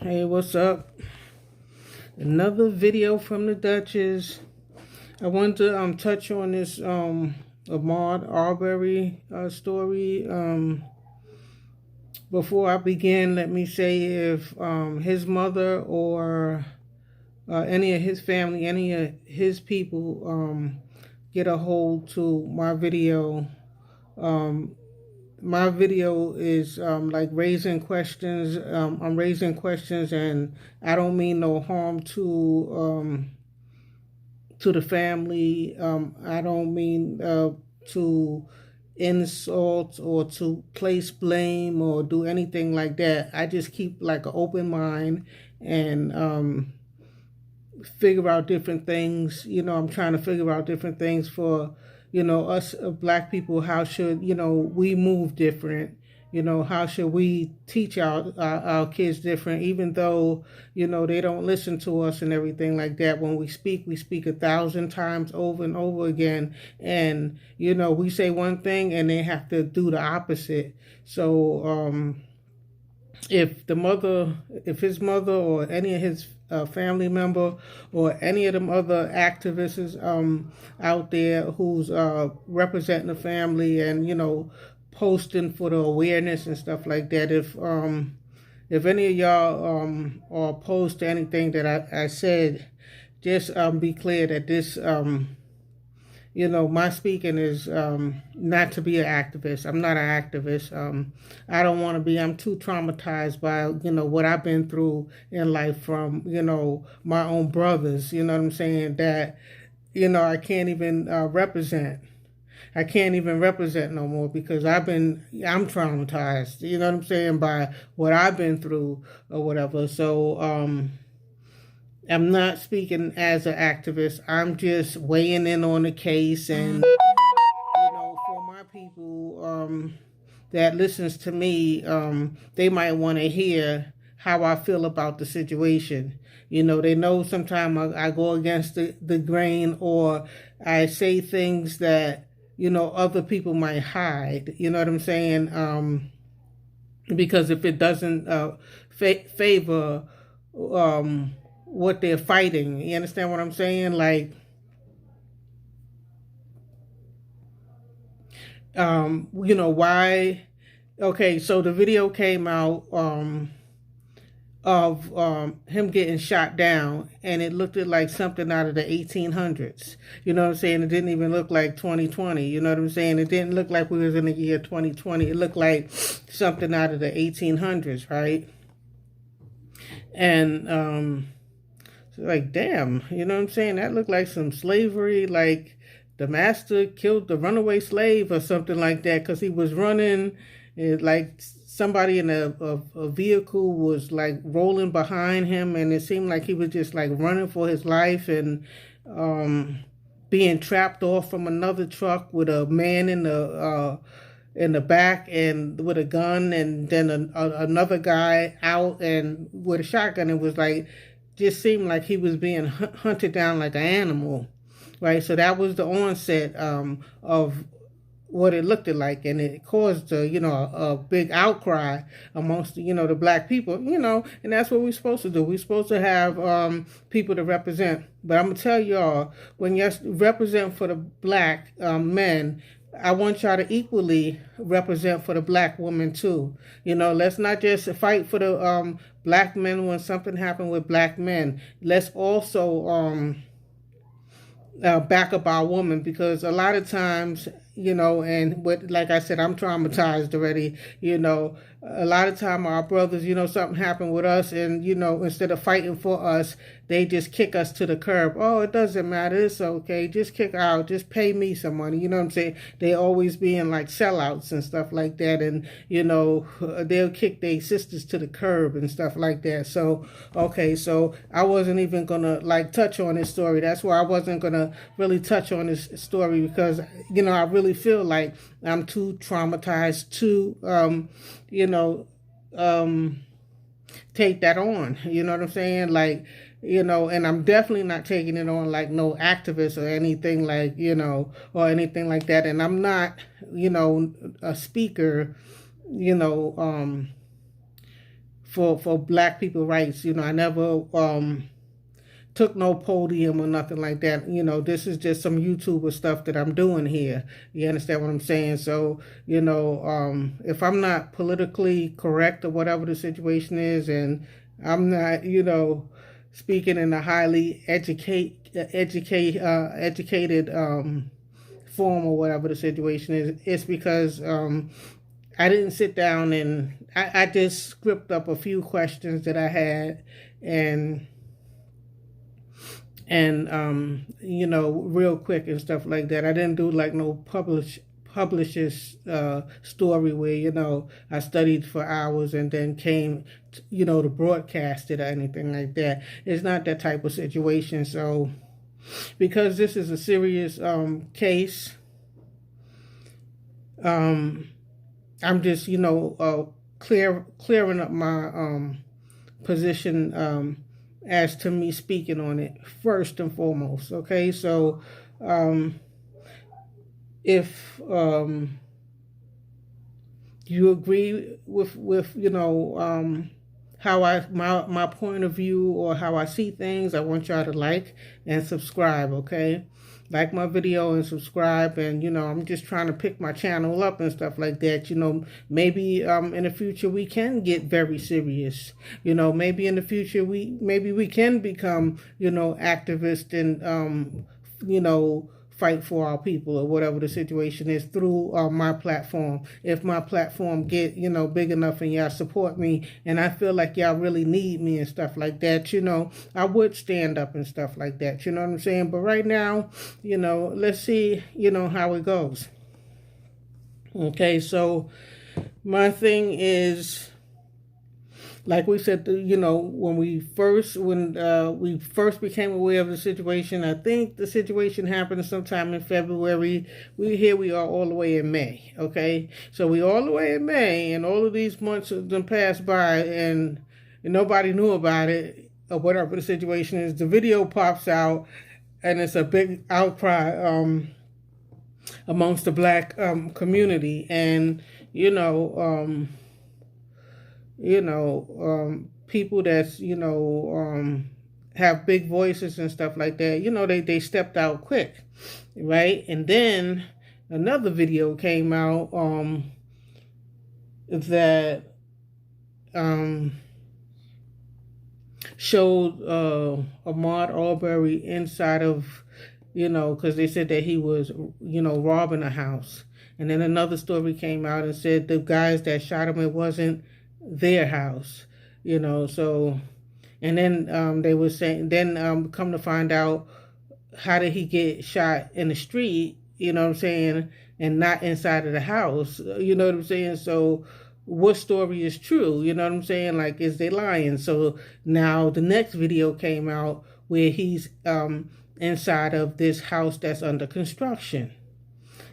Hey, what's up? Another video from the Duchess. I wanted to touch on this Ahmaud Arbery story. Before I begin, let me say if his mother or any of his family, any of his people get a hold to um, my video is like raising questions. I'm raising questions, and I don't mean no harm to the family. I don't mean to insult or to place blame or do anything like that. I just keep like an open mind and figure out different things. I'm trying to figure out different things for, us black people. How should, we move different? How should we teach our kids different, even though, they don't listen to us and everything like that. When we speak 1,000 times over and over again. And, we say one thing and they have to do the opposite. So, if his mother or any of his family member or any of them other activists out there who's representing the family and posting for the awareness and stuff like that, if any of y'all are opposed to anything that I said, just be clear that this my speaking is not to be an activist. I'm not an activist. I don't want to be. I'm too traumatized by, what I've been through in life from, my own brothers, you know what I'm saying, that, I can't even represent. I can't even represent no more because I'm traumatized, you know what I'm saying, by what I've been through or whatever. So, I'm not speaking as an activist. I'm just weighing in on the case, and for my people that listens to me, they might want to hear how I feel about the situation. They know sometimes I go against the grain, or I say things that other people might hide. You know what I'm saying? Because if it doesn't favor what they're fighting. You understand what I'm saying? Like, why? Okay, so the video came out of him getting shot down, and it looked like something out of the 1800s. You know what I'm saying? It didn't even look like 2020. You know what I'm saying? It didn't look like we was in the year 2020. It looked like something out of the 1800s, right? And like, damn, you know what I'm saying? That looked like some slavery, like the master killed the runaway slave or something like that, because he was running, like somebody in a vehicle was like rolling behind him, and it seemed like he was just like running for his life, and being trapped off from another truck with a man in the back and with a gun, and then another guy out and with a shotgun. It was like, just seemed like he was being hunted down like an animal, right? So that was the onset of what it looked like, and it caused a big outcry amongst the black people, and that's what we're supposed to do. We're supposed to have people to represent. But I'm gonna tell y'all, when you represent for the black men, I want y'all to equally represent for the black woman too. Let's not just fight for the black men when something happened with black men. Let's also back up our woman, because a lot of times, and like I said, I'm traumatized already. A lot of time our brothers, something happened with us, and instead of fighting for us, they just kick us to the curb. Oh, it doesn't matter, it's okay, just kick out, just pay me some money. You know what I'm saying? They always being like sellouts and stuff like that, and they'll kick their sisters to the curb and stuff like that. So okay, so I wasn't even gonna like touch on this story. That's why I wasn't gonna really touch on this story, because I really feel like I'm too traumatized to take that on. You know what I'm saying? Like, and I'm definitely not taking it on like no activist or anything like, or anything like that. And I'm not, a speaker, for black people rights. I never took no podium or nothing like that. This is just some YouTuber stuff that I'm doing here. You understand what I'm saying? So, if I'm not politically correct or whatever the situation is, and I'm not, speaking in a highly educated form or whatever the situation is, it's because I didn't sit down and I just script up a few questions that I had, and real quick and stuff like that. I didn't do like no publisher's story where I studied for hours and then came to broadcast it or anything like that. It's not that type of situation. So because this is a serious case, I'm just clearing up my position as to me speaking on it first and foremost. Okay, so if you agree with how my point of view or how I see things, I want y'all to like and subscribe. Okay, like my video and subscribe, and I'm just trying to pick my channel up and stuff like that. Maybe in the future we can get very serious. Maybe in the future we can become activists and fight for our people or whatever the situation is through my platform. If my platform get big enough and y'all support me, and I feel like y'all really need me and stuff like that, I would stand up and stuff like that. You know what I'm saying? But right now, let's see how it goes. Okay, so my thing is, like we said, when we first became aware of the situation, I think the situation happened sometime in February. We are all the way in May. Okay, so we all the way in May, and all of these months have been passed by, and nobody knew about it or whatever the situation is. The video pops out, and it's a big outcry amongst the black community, and people that's have big voices and stuff like that. They stepped out quick, right? And then another video came out that showed Ahmaud Arbery inside of because they said that he was robbing a house. And then another story came out and said the guys that shot him, it wasn't their house, so, and then they were saying, then come to find out, how did he get shot in the street, what I'm saying, and not inside of the house, what I'm saying? So what story is true, what I'm saying? Like, is they lying? So now the next video came out where he's inside of this house that's under construction.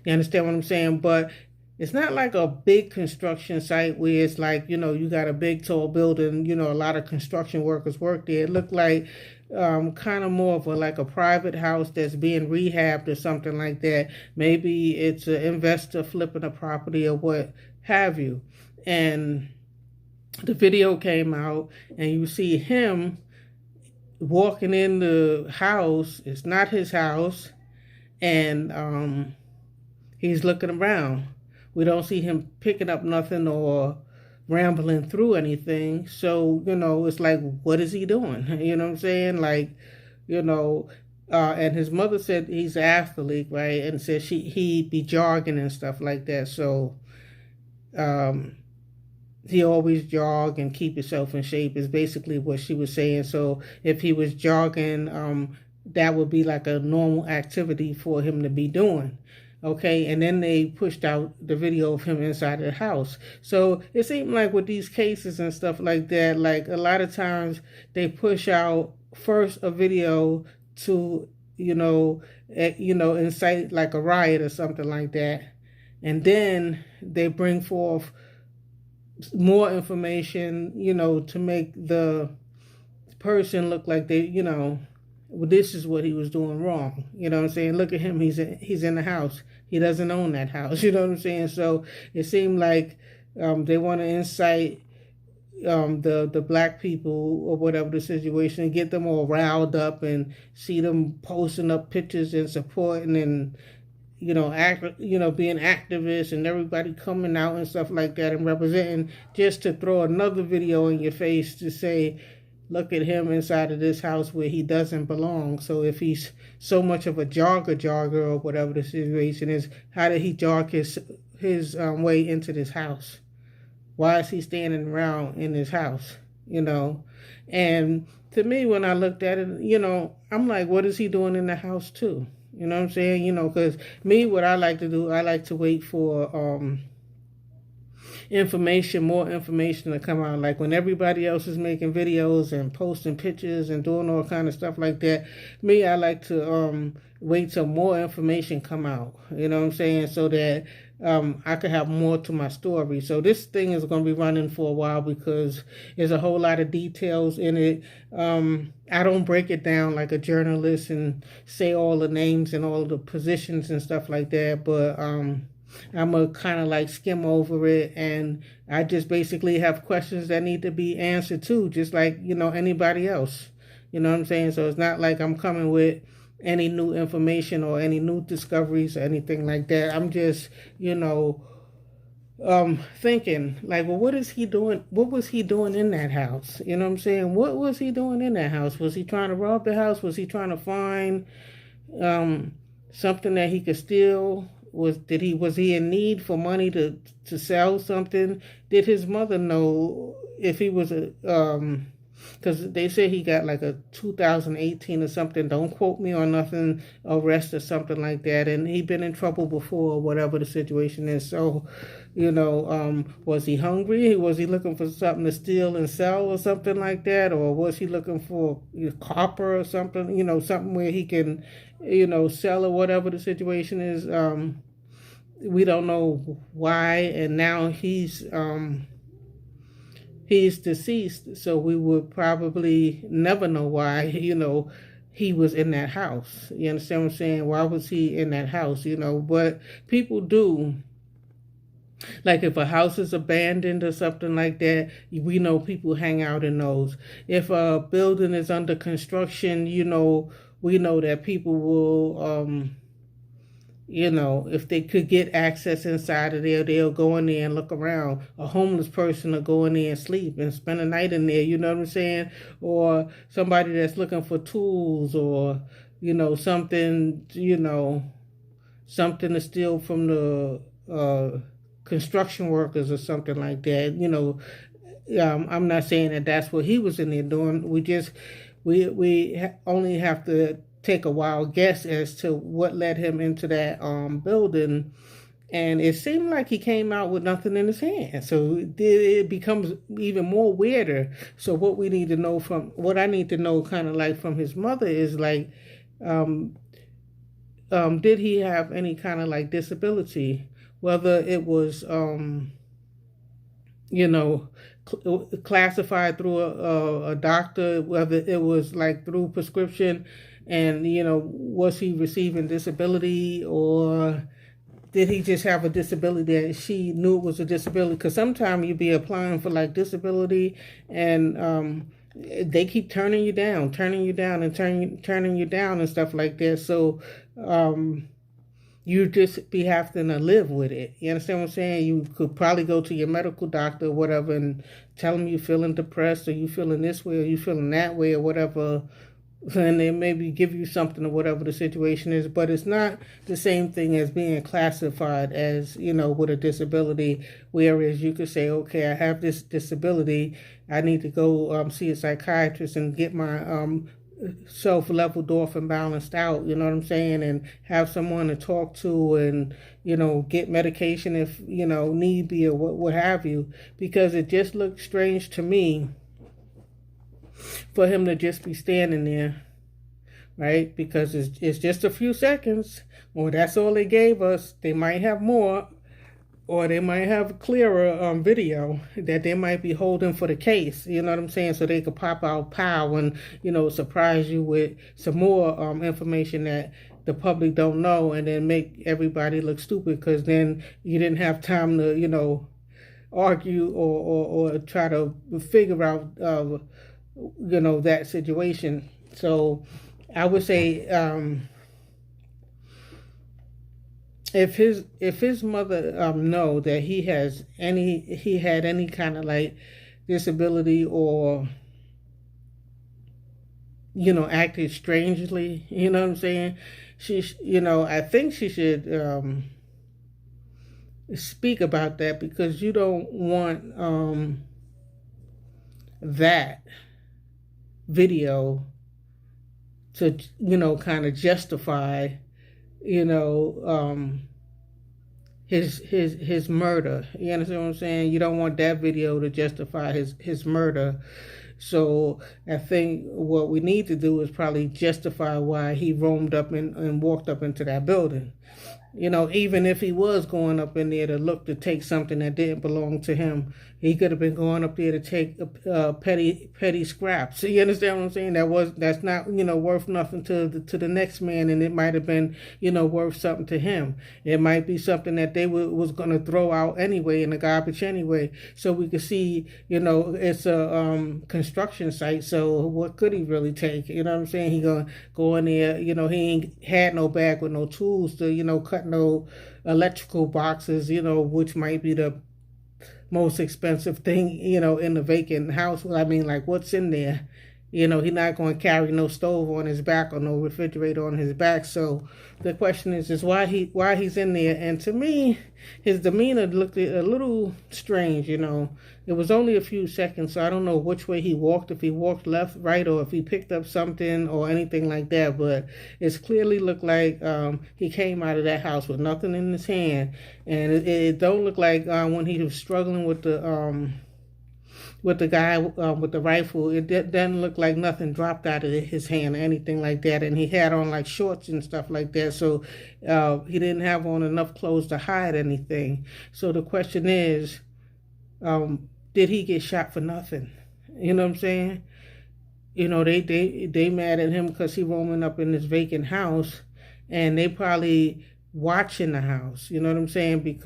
You understand what I'm saying? But it's not like a big construction site where it's like, you got a big tall building, a lot of construction workers work there. It looked like kind of more of a private house that's being rehabbed or something like that. Maybe it's an investor flipping a property or what have you. And the video came out, and you see him walking in the house. It's not his house. And he's looking around. We don't see him picking up nothing or rambling through anything. So, it's like, what is he doing? You know what I'm saying? Like, and his mother said he's an athlete, right? And said he'd be jogging and stuff like that. So, he always jog and keep himself in shape is basically what she was saying. So if he was jogging, that would be like a normal activity for him to be doing. Okay, and then they pushed out the video of him inside the house. So it seemed like with these cases and stuff like that, like a lot of times they push out first a video to, incite like a riot or something like that. And then they bring forth more information, to make the person look like they, well, this is what he was doing wrong. You know what I'm saying? Look at him. He's in the house. He doesn't own that house. You know what I'm saying? So it seemed like they want to incite the black people or whatever the situation, and get them all riled up and see them posting up pictures and supporting and being activists and everybody coming out and stuff like that and representing, just to throw another video in your face to say, look at him inside of this house where he doesn't belong. So if he's so much of a jogger or whatever the situation is, how did he jog his way into this house? Why is he standing around in his house? And to me, when I looked at it, I'm like, what is he doing in the house too? You know what I'm saying? Because me, what I like to do, I like to wait for more information to come out. Like when everybody else is making videos and posting pictures and doing all kind of stuff like that, me, I like to wait till more information come out. You know what I'm saying? So that I could have more to my story. So this thing is going to be running for a while because there's a whole lot of details in it. I don't break it down like a journalist and say all the names and all the positions and stuff like that, but I'm going to kind of like skim over it, and I just basically have questions that need to be answered too, just like, anybody else. You know what I'm saying? So it's not like I'm coming with any new information or any new discoveries or anything like that. I'm just, thinking like, well, what is he doing? What was he doing in that house? You know what I'm saying? What was he doing in that house? Was he trying to rob the house? Was he trying to find something that he could steal? Was he in need for money to sell something? Did his mother know if he was a because they said he got like a 2018 or something, don't quote me on nothing, arrest or something like that, and he been in trouble before or whatever the situation is. So, was he hungry? Was he looking for something to steal and sell or something like that? Or was he looking for copper or something, something where he can, sell or whatever the situation is? We don't know why, and now he's deceased, so we would probably never know why, he was in that house. You understand what I'm saying? Why was he in that house, But people do. Like if a house is abandoned or something like that, we know people hang out in those. If a building is under construction, we know that people will if they could get access inside of there, they'll go in there and look around. A homeless person will go in there and sleep and spend a night in there, you know what I'm saying? Or somebody that's looking for tools or, something, something to steal from the construction workers or something like that. I'm not saying that that's what he was in there doing. We only have to take a wild guess as to what led him into that building, and it seemed like he came out with nothing in his hand. So it becomes even more weirder. So what I need to know, kind of like from his mother, is like, did he have any kind of like disability? Whether it was classified through a doctor, whether it was like through prescription. And, was he receiving disability, or did he just have a disability that she knew it was a disability? Because sometimes you'd be applying for like disability and they keep turning you down and turning you down and stuff like that. So you just be having to live with it. You understand what I'm saying? You could probably go to your medical doctor or whatever and tell them you're feeling depressed, or you feeling this way, or you feeling that way, or whatever, and they maybe give you something or whatever the situation is. But it's not the same thing as being classified as, with a disability, whereas you could say, okay, I have this disability, I need to go see a psychiatrist and get my self leveled off and balanced out, you know what I'm saying, and have someone to talk to and, get medication if, need be, or what have you, because it just looks strange to me for him to just be standing there, right? Because it's just a few seconds, or that's all they gave us. They might have more, or they might have a clearer video that they might be holding for the case, you know what I'm saying? So they could pop out pow and, surprise you with some more information that the public don't know, and then make everybody look stupid, because then you didn't have time to, argue or try to figure out that situation. So I would say, if his mother know that he had any kind of like disability, or acted strangely, what I'm saying, I think she should speak about that, because you don't want that video to kind of justify you know his murder. You understand what I'm saying? You don't want that video to justify his murder. So I think what we need to do is probably justify why he roamed up and walked up into that building. Even if he was going up in there to look to take something that didn't belong to him, he could have been going up there to take petty scraps. So you understand what I'm saying? That's not worth nothing to the next man, and it might have been worth something to him. It might be something that they was going to throw out anyway in the garbage anyway. So we could see it's a construction site. So what could he really take? You know what I'm saying? He gonna go in there. He ain't had no bag with no tools to cut no electrical boxes, which might be the most expensive thing, in the vacant house. Well, I mean, like, what's in there? He's not going to carry no stove on his back or no refrigerator on his back. So the question is why he's in there. And to me, his demeanor looked a little strange. It was only a few seconds, so I don't know which way he walked, if he walked left, right, or if he picked up something or anything like that. But it's clearly looked like he came out of that house with nothing in his hand, and it don't look like when he was struggling with the guy with the rifle, it doesn't look like nothing dropped out of his hand or anything like that. And he had on like shorts and stuff like that, so he didn't have on enough clothes to hide anything. So the question is, did he get shot for nothing? You know what I'm saying? They mad at him because he roaming up in this vacant house, and they probably watching the house. You know what I'm saying?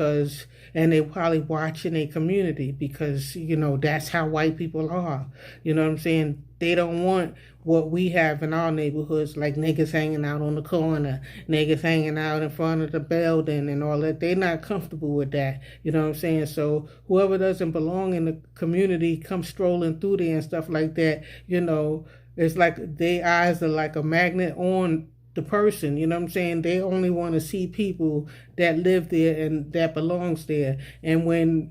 And they probably watching a community, because that's how white people are. You know what I'm saying? They don't want what we have in our neighborhoods, like niggas hanging out on the corner, niggas hanging out in front of the building and all that. They're not comfortable with that. You know what I'm saying? So whoever doesn't belong in the community come strolling through there and stuff like that, it's like their eyes are like a magnet on the person. You know what I'm saying? They only want to see people that live there and that belongs there. And when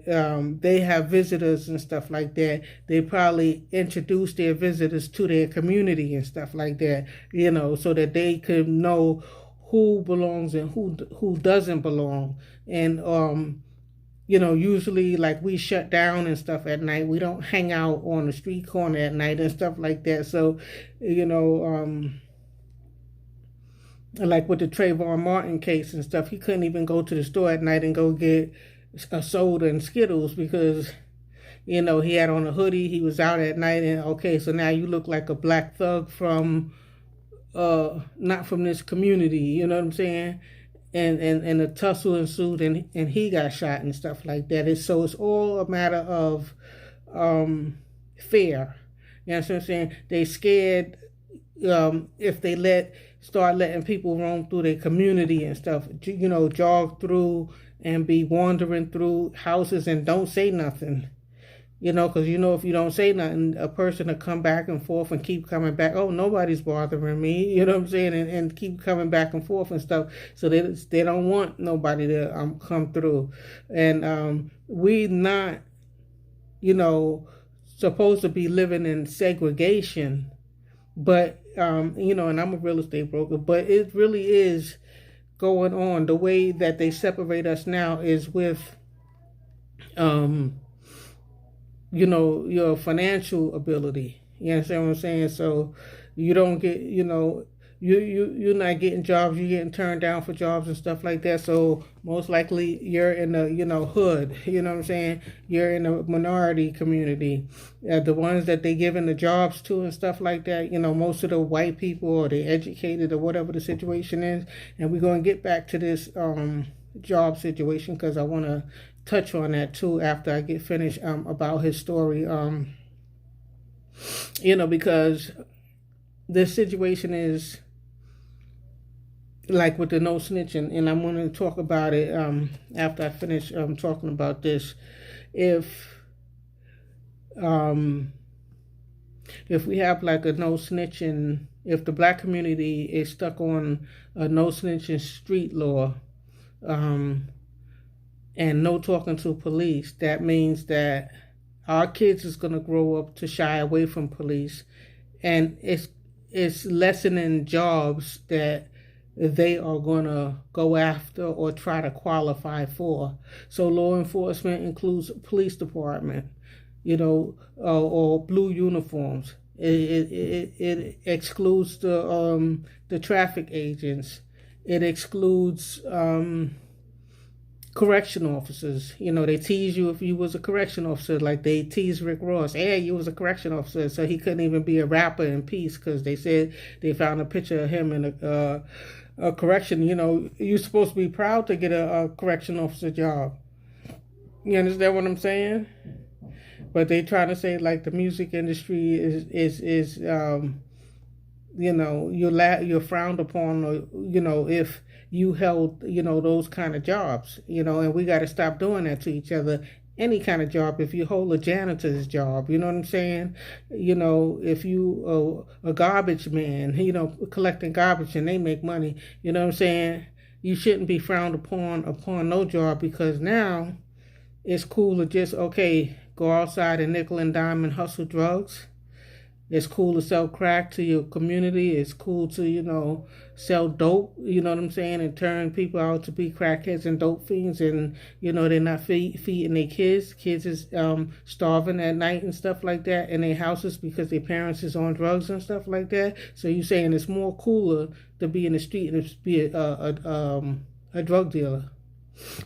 they have visitors and stuff like that, they probably introduce their visitors to their community and stuff like that, so that they could know who belongs and who doesn't belong. And usually, like, we shut down and stuff at night. We don't hang out on the street corner at night and stuff like that. So like with the Trayvon Martin case and stuff, he couldn't even go to the store at night and go get a soda and Skittles, because he had on a hoodie. He was out at night, and okay, so now you look like a black thug from not from this community. You know what I'm saying? And a tussle ensued, and he got shot and stuff like that. So it's all a matter of fear. You know what I'm saying? They scared if they start letting people roam through their community and stuff, jog through and be wandering through houses and don't say nothing. Because if you don't say nothing, a person will come back and forth and keep coming back. Oh, nobody's bothering me. You know what I'm saying? And keep coming back and forth and stuff. So they don't want nobody to come through. And we not, supposed to be living in segregation. But, and I'm a real estate broker, but it really is going on. The way that they separate us now is with, your financial ability. You understand what I'm saying? So you don't get, you're not getting jobs. You're getting turned down for jobs and stuff like that. So most likely you're in the hood. You know what I'm saying? You're in a minority community. The ones that they giving the jobs to and stuff like that, most of the white people, or they educated, or whatever the situation is. And we're going to get back to this job situation, because I want to touch on that too after I get finished about his story. Because this situation is like with the no snitching, and I'm going to talk about it after I finish talking about this. If um, if we have like a no snitching, if the black community is stuck on a no snitching street law, um, and no talking to police, that means that our kids is going to grow up to shy away from police, and it's lessening jobs that they are going to go after or try to qualify for. Law enforcement includes police department, or blue uniforms. It excludes the traffic agents. It excludes correction officers. They tease you if you was a correction officer, like they tease Rick Ross. Hey, you was a correction officer, so he couldn't even be a rapper in peace because they said they found a picture of him in a correction. You're supposed to be proud to get a correction officer job. You understand what I'm saying? But they trying to say like the music industry is you're frowned upon, or if you held those kind of jobs, and we got to stop doing that to each other. Any kind of job, if you hold a janitor's job, you know what I'm saying? If you a garbage man, collecting garbage and they make money, you know what I'm saying? You shouldn't be frowned upon no job, because now it's cool to just, go outside and nickel and dime and hustle drugs. It's cool to sell crack to your community. It's cool to, sell dope, you know what I'm saying, and turn people out to be crackheads and dope fiends, and, they're not feeding their kids. Kids is starving at night and stuff like that in their houses because their parents is on drugs and stuff like that. So you're saying it's more cooler to be in the street and to be a drug dealer.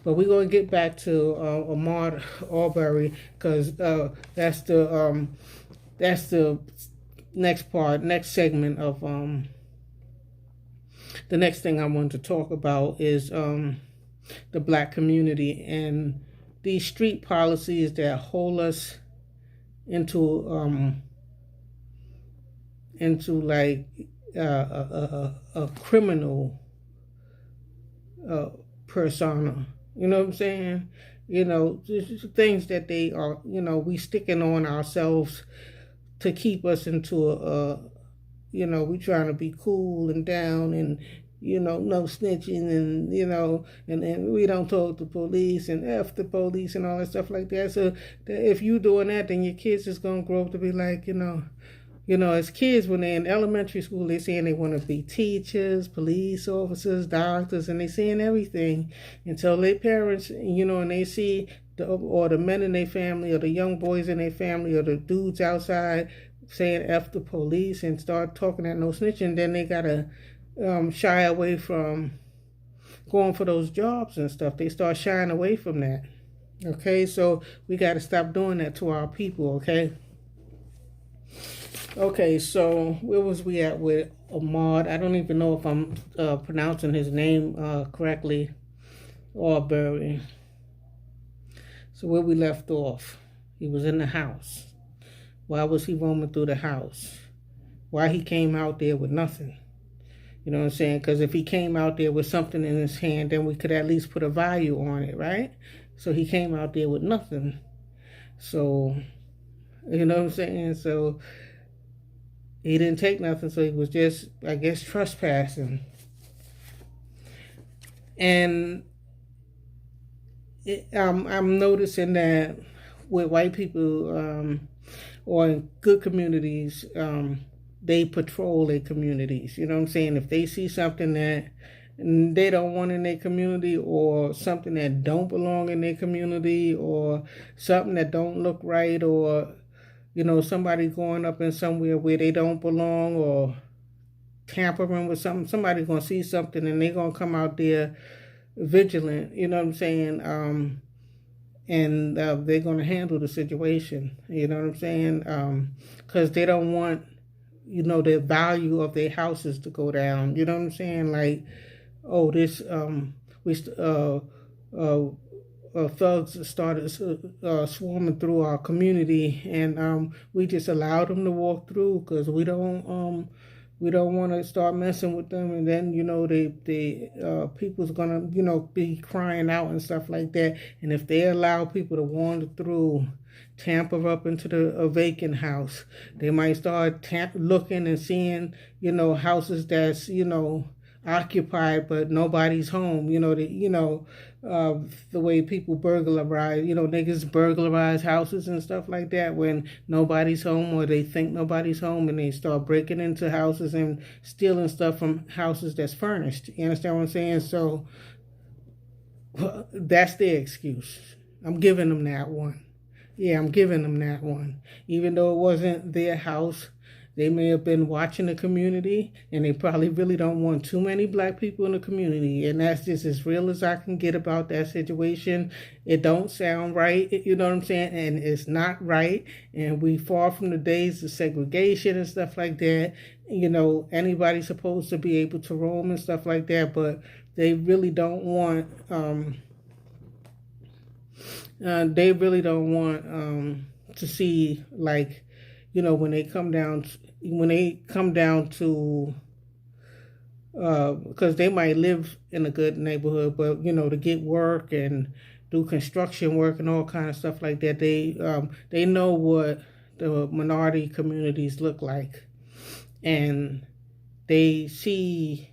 But we're going to get back to Ahmaud Arbery, because that's the next segment of the next thing I want to talk about is the black community and these street policies that hold us into like a criminal persona. You know what I'm saying? Just things that they are, we sticking on ourselves to keep us into we trying to be cool and down, and no snitching, and and then we don't talk to police and F the police and all that stuff like that. So if you doing that, then your kids is gonna grow up to be like, as kids, when they're in elementary school, they're saying they want to be teachers, police officers, doctors, and they saying everything until their parents, and they see the men in their family, or the young boys in their family, or the dudes outside saying F the police and start talking at no snitching, then they gotta shy away from going for those jobs and stuff. They start shying away from that. Okay, so we gotta stop doing that to our people, okay? Okay, so where was we at with Ahmaud? I don't even know if I'm pronouncing his name correctly. Arbery. So where we left off, he was in the house. Why was he roaming through the house? Why he came out there with nothing? You know what I'm saying? Because if he came out there with something in his hand, then we could at least put a value on it, right? So he came out there with nothing. So, you know what I'm saying? So he didn't take nothing, so he was just, I guess, trespassing. And I'm noticing that with white people or in good communities, they patrol their communities. You know what I'm saying? If they see something that they don't want in their community, or something that don't belong in their community, or something that don't look right, or somebody going up in somewhere where they don't belong, or tampering with something, somebody's going to see something and they're going to come out there vigilant, you know what I'm saying? And they're going to handle the situation, you know what I'm saying? Because they don't want, the value of their houses to go down, you know what I'm saying? Like, oh, this, thugs started swarming through our community, and we just allowed them to walk through because we don't want to start messing with them, and then the people's gonna be crying out and stuff like that. And if they allow people to wander through, tamper up into a vacant house, they might start looking and seeing houses that's occupied but nobody's home. The way people burglarize, niggas burglarize houses and stuff like that when nobody's home or they think nobody's home, and they start breaking into houses and stealing stuff from houses that's furnished. You understand what I'm saying? So that's their excuse. I'm giving them that one. Yeah, I'm giving them that one. Even though it wasn't their house, they may have been watching the community, and they probably really don't want too many black people in the community. And that's just as real as I can get about that situation. It don't sound right, you know what I'm saying? And it's not right. And we far from the days of segregation and stuff like that. Anybody's supposed to be able to roam and stuff like that, but they really don't want to see, like, when they come down to because they might live in a good neighborhood, but to get work and do construction work and all kind of stuff like that, they know what the minority communities look like, and they see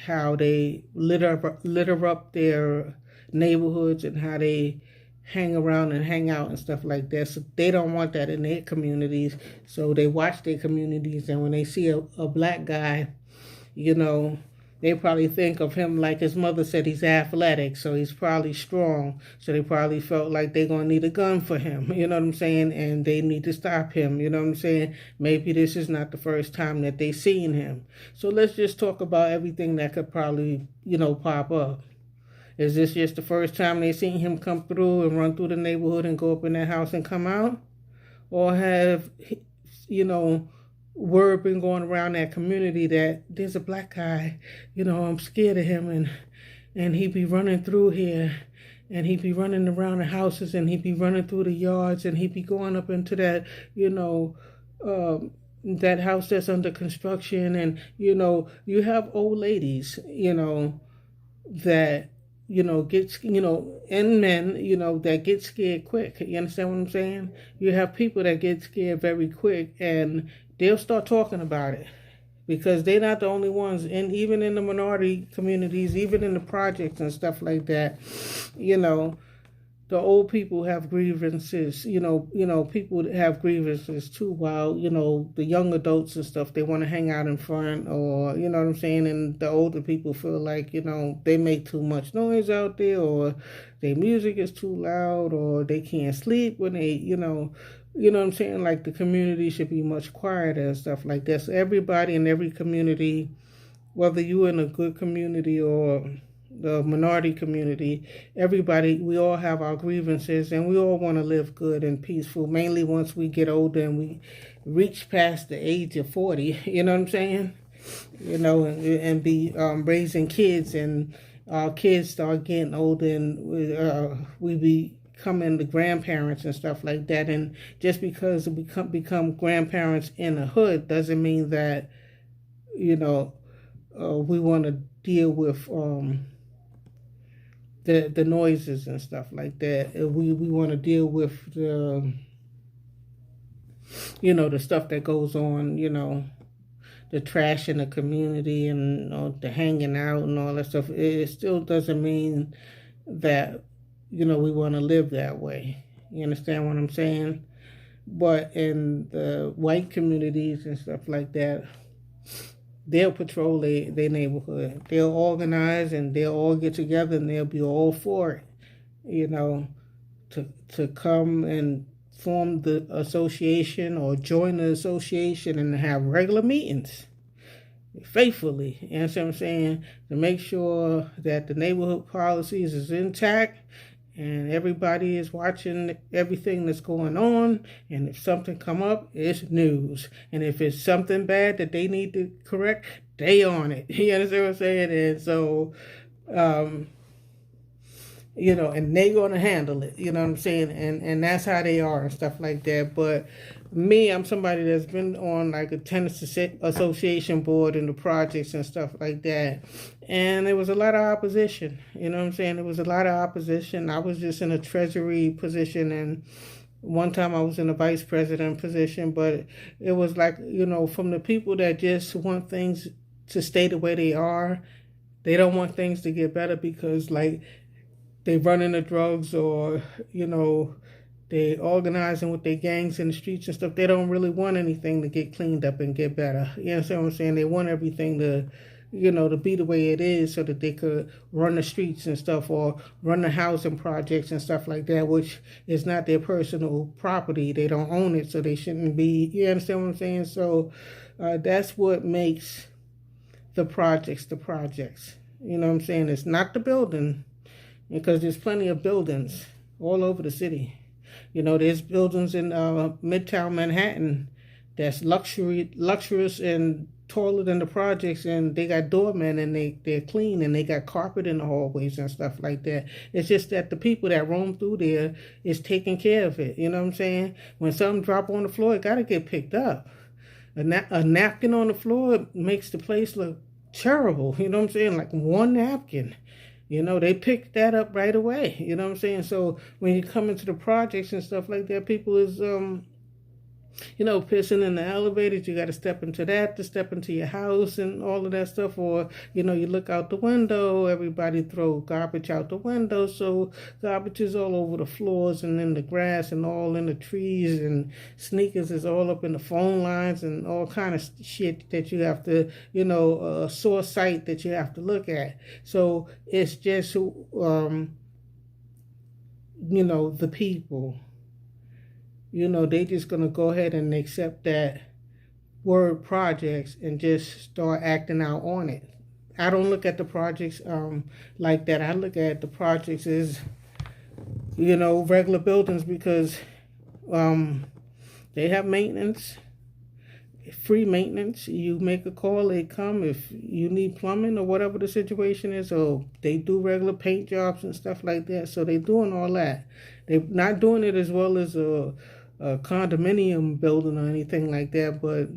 how they litter up their neighborhoods and how they hang around and hang out and stuff like that. So they don't want that in their communities. So they watch their communities, and when they see a black guy, they probably think of him like his mother said, he's athletic, so he's probably strong. So they probably felt like they're going to need a gun for him, you know what I'm saying? And they need to stop him, you know what I'm saying? Maybe this is not the first time that they've seen him. So let's just talk about everything that could probably, pop up. Is this just the first time they seen him come through and run through the neighborhood and go up in that house and come out? Or have, word been going around that community that there's a black guy, I'm scared of him, and he be running through here, and he be running around the houses, and he be running through the yards, and he be going up into that, that house that's under construction, and, you have old ladies, that gets, and men, that get scared quick. You understand what I'm saying? You have people that get scared very quick, and they'll start talking about it because they're not the only ones. And even in the minority communities, even in the projects and stuff like that, the old people have grievances, people have grievances too, while, the young adults and stuff, they want to hang out in front, or, you know what I'm saying? And the older people feel like, they make too much noise out there, or their music is too loud, or they can't sleep when they, you know what I'm saying? Like, the community should be much quieter and stuff like that. So everybody in every community, whether you're in a good community or the minority community, everybody, we all have our grievances, and we all want to live good and peaceful, mainly once we get older and we reach past the age of 40, you know what I'm saying? And be raising kids, and our kids start getting older, and we becoming the grandparents and stuff like that. And just because we become grandparents in the hood doesn't mean that, we want to deal with the noises and stuff like that. We want to deal with the the stuff that goes on, the trash in the community, and the hanging out and all that stuff. It still doesn't mean that we want to live that way. You understand what I'm saying? But in the white communities and stuff like that, they'll patrol their neighborhood. They'll organize, and they'll all get together, and they'll be all for it, to come and form the association or join the association and have regular meetings faithfully. You understand what I'm saying? To make sure that the neighborhood policies is intact, and everybody is watching everything that's going on, and if something come up, it's news. And if it's something bad that they need to correct, they on it. You understand what I'm saying? And so and they gonna handle it, you know what I'm saying? And that's how they are and stuff like that. But me, I'm somebody that's been on like a tennis association board in the projects and stuff like that. And there was a lot of opposition, you know what I'm saying? There was a lot of opposition. I was just in a treasury position, and one time I was in a vice president position, but it was like, from the people that just want things to stay the way they are. They don't want things to get better because, like, they run into drugs, or they organizing with their gangs in the streets and stuff. They don't really want anything to get cleaned up and get better. You understand what I'm saying? They want everything to be the way it is, so that they could run the streets and stuff, or run the housing projects and stuff like that, which is not their personal property. They don't own it, so they shouldn't be. You understand what I'm saying? So that's what makes the projects the projects. You know what I'm saying? It's not the building, because there's plenty of buildings all over the city. There's buildings in Midtown Manhattan that's luxurious and taller than the projects, and they got doormen, and they're clean, and they got carpet in the hallways and stuff like that. It's just that the people that roam through there is taking care of it. You know what I'm saying? When something drop on the floor, it got to get picked up. A napkin on the floor makes the place look terrible. You know what I'm saying? Like one napkin. They picked that up right away. You know what I'm saying? So when you come into the projects and stuff like that, people is pissing in the elevators. You got to step into that to step into your house and all of that stuff. Or, you look out the window, everybody throw garbage out the window. So garbage is all over the floors and in the grass and all in the trees, and sneakers is all up in the phone lines and all kind of shit that you have to, a sore sight that you have to look at. So it's just, the people. They just going to go ahead and accept that word projects and just start acting out on it. I don't look at the projects like that. I look at the projects as, regular buildings, because they have maintenance, free maintenance. You make a call, they come. If you need plumbing or whatever the situation is, or they do regular paint jobs and stuff like that. So they're doing all that. They're not doing it as well as a condominium building or anything like that, but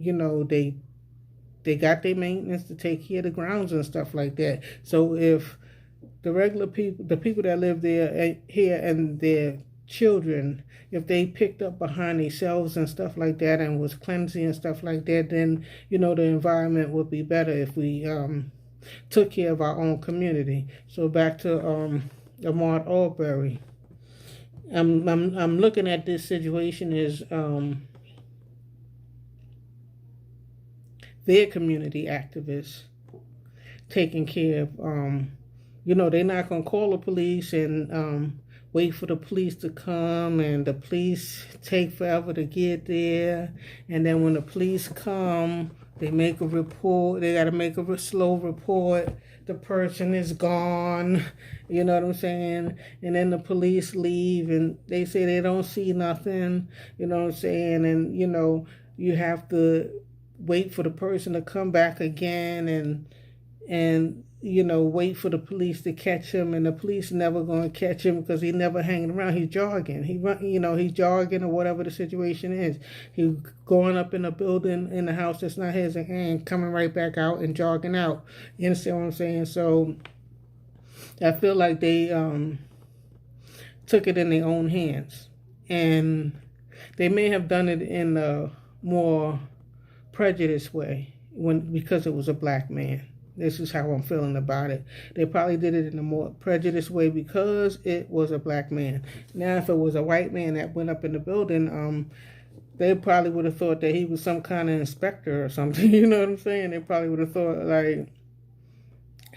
they got their maintenance to take care of the grounds and stuff like that. So if the regular people, the people that live there here, and their children, if they picked up behind themselves and stuff like that and was cleansing and stuff like that, then the environment would be better if we took care of our own community. So back to Ahmaud Arbery. I'm looking at this situation as their community activists taking care of, they're not going to call the police and wait for the police to come, and the police take forever to get there. And then when the police come, they make a report. They got to make a slow report. The person is gone, you know what I'm saying? And then the police leave, and they say they don't see nothing, you know what I'm saying? And, you have to wait for the person to come back again, and wait for the police to catch him, and the police never going to catch him because he never hanging around. He's jogging. He's jogging, or whatever the situation is. He's going up in a building in the house that's not his, and coming right back out and jogging out. You understand what I'm saying? So I feel like they took it in their own hands, and they may have done it in a more prejudiced way because it was a black man. This is how I'm feeling about it. They probably did it in a more prejudiced way because it was a black man. Now, if it was a white man that went up in the building, they probably would have thought that he was some kind of inspector or something. You know what I'm saying? They probably would have thought, like,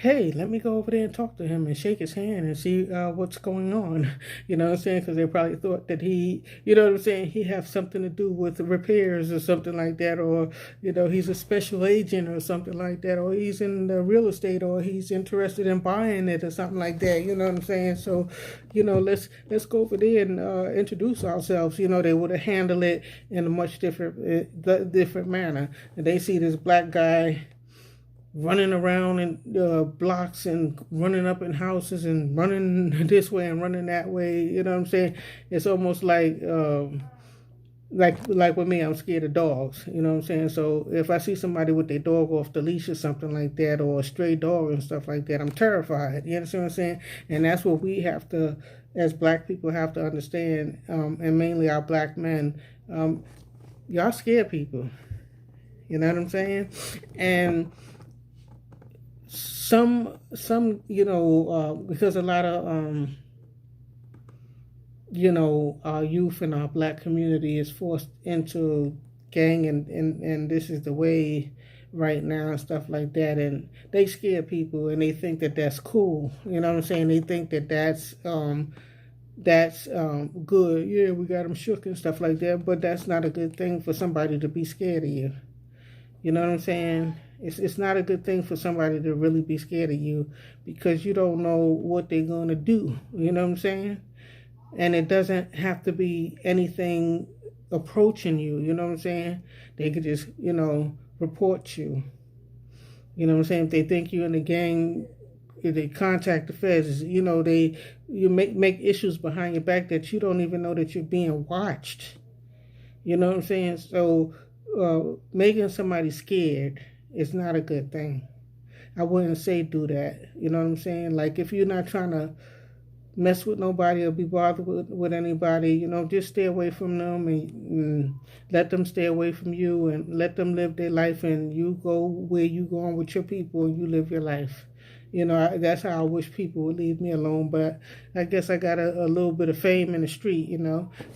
hey, let me go over there and talk to him and shake his hand and see what's going on. You know what I'm saying? Because they probably thought that he, you know what I'm saying, he has something to do with the repairs or something like that, or, he's a special agent or something like that, or he's in the real estate, or he's interested in buying it or something like that. You know what I'm saying? So, let's go over there and introduce ourselves. They would have handled it in a much different manner. And they see this black guy running around in blocks and running up in houses and running this way and running that way. You know what I'm saying? It's almost like with me, I'm scared of dogs. You know what I'm saying? So if I see somebody with their dog off the leash or something like that, or a stray dog and stuff like that, I'm terrified. You understand what I'm saying? And that's what we have to, as black people, have to understand, and mainly our black men. Y'all scare people. You know what I'm saying? And some because a lot of our youth in our black community is forced into gang, and this is the way right now and stuff like that, and they scare people and they think that that's cool. You know what I'm saying? They think that that's good. Yeah, we got them shook and stuff like that, but that's not a good thing for somebody to be scared of you. You know what I'm saying? It's not a good thing for somebody to really be scared of you, because you don't know what they're gonna do. You know what I'm saying? And it doesn't have to be anything approaching you. You know what I'm saying? They could just report you. You know what I'm saying? If they think you're in the gang, if they contact the feds, you make issues behind your back that you don't even know that you're being watched. You know what I'm saying? So making somebody scared is not a good thing. I wouldn't say do that. You know what I'm saying? Like, if you're not trying to mess with nobody or be bothered with anybody, just stay away from them, and let them stay away from you, and let them live their life, and you go where you going with your people and you live your life. That's how I wish people would leave me alone. But I guess I got a little bit of fame in the street,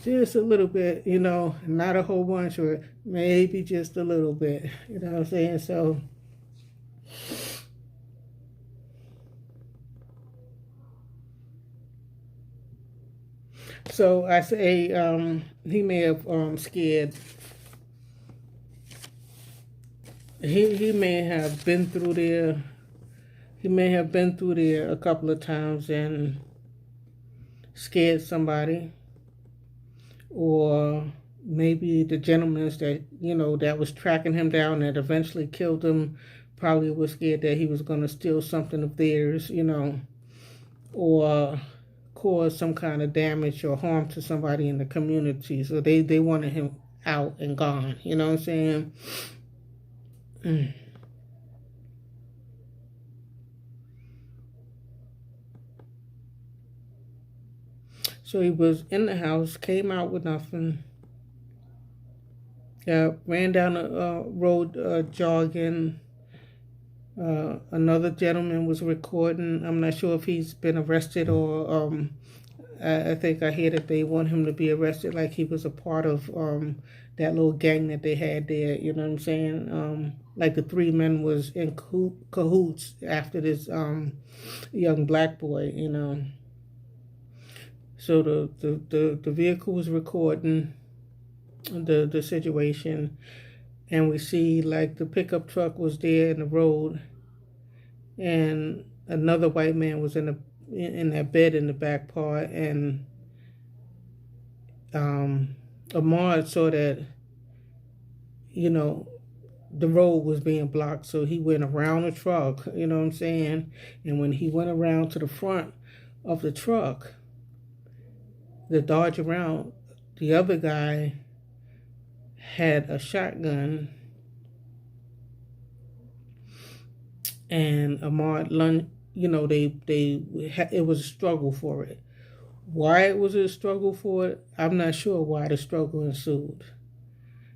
just a little bit, not a whole bunch, or maybe just a little bit, you know what I'm saying? So I say he may have scared. He may have been through there. He may have been through there a couple of times and scared somebody, or maybe the gentleman that was tracking him down that eventually killed him probably was scared that he was going to steal something of theirs, or cause some kind of damage or harm to somebody in the community. So they wanted him out and gone. You know what I'm saying? So he was in the house, came out with nothing. Ran down the road jogging. Another gentleman was recording. I'm not sure if he's been arrested, or I think I hear that they want him to be arrested, like he was a part of that little gang that they had there. You know what I'm saying? Like the three men was in cahoots after this young black boy. So the vehicle was recording the situation, and we see like the pickup truck was there in the road, and another white man was in that bed in the back part, and Ahmaud saw that the road was being blocked, so he went around the truck. You know what I'm saying? And when he went around to the front of the truck, the dodge around, the other guy had a shotgun, and Ahmaud lunged. It was a struggle for it. Why it was a struggle for it, I'm not sure why the struggle ensued.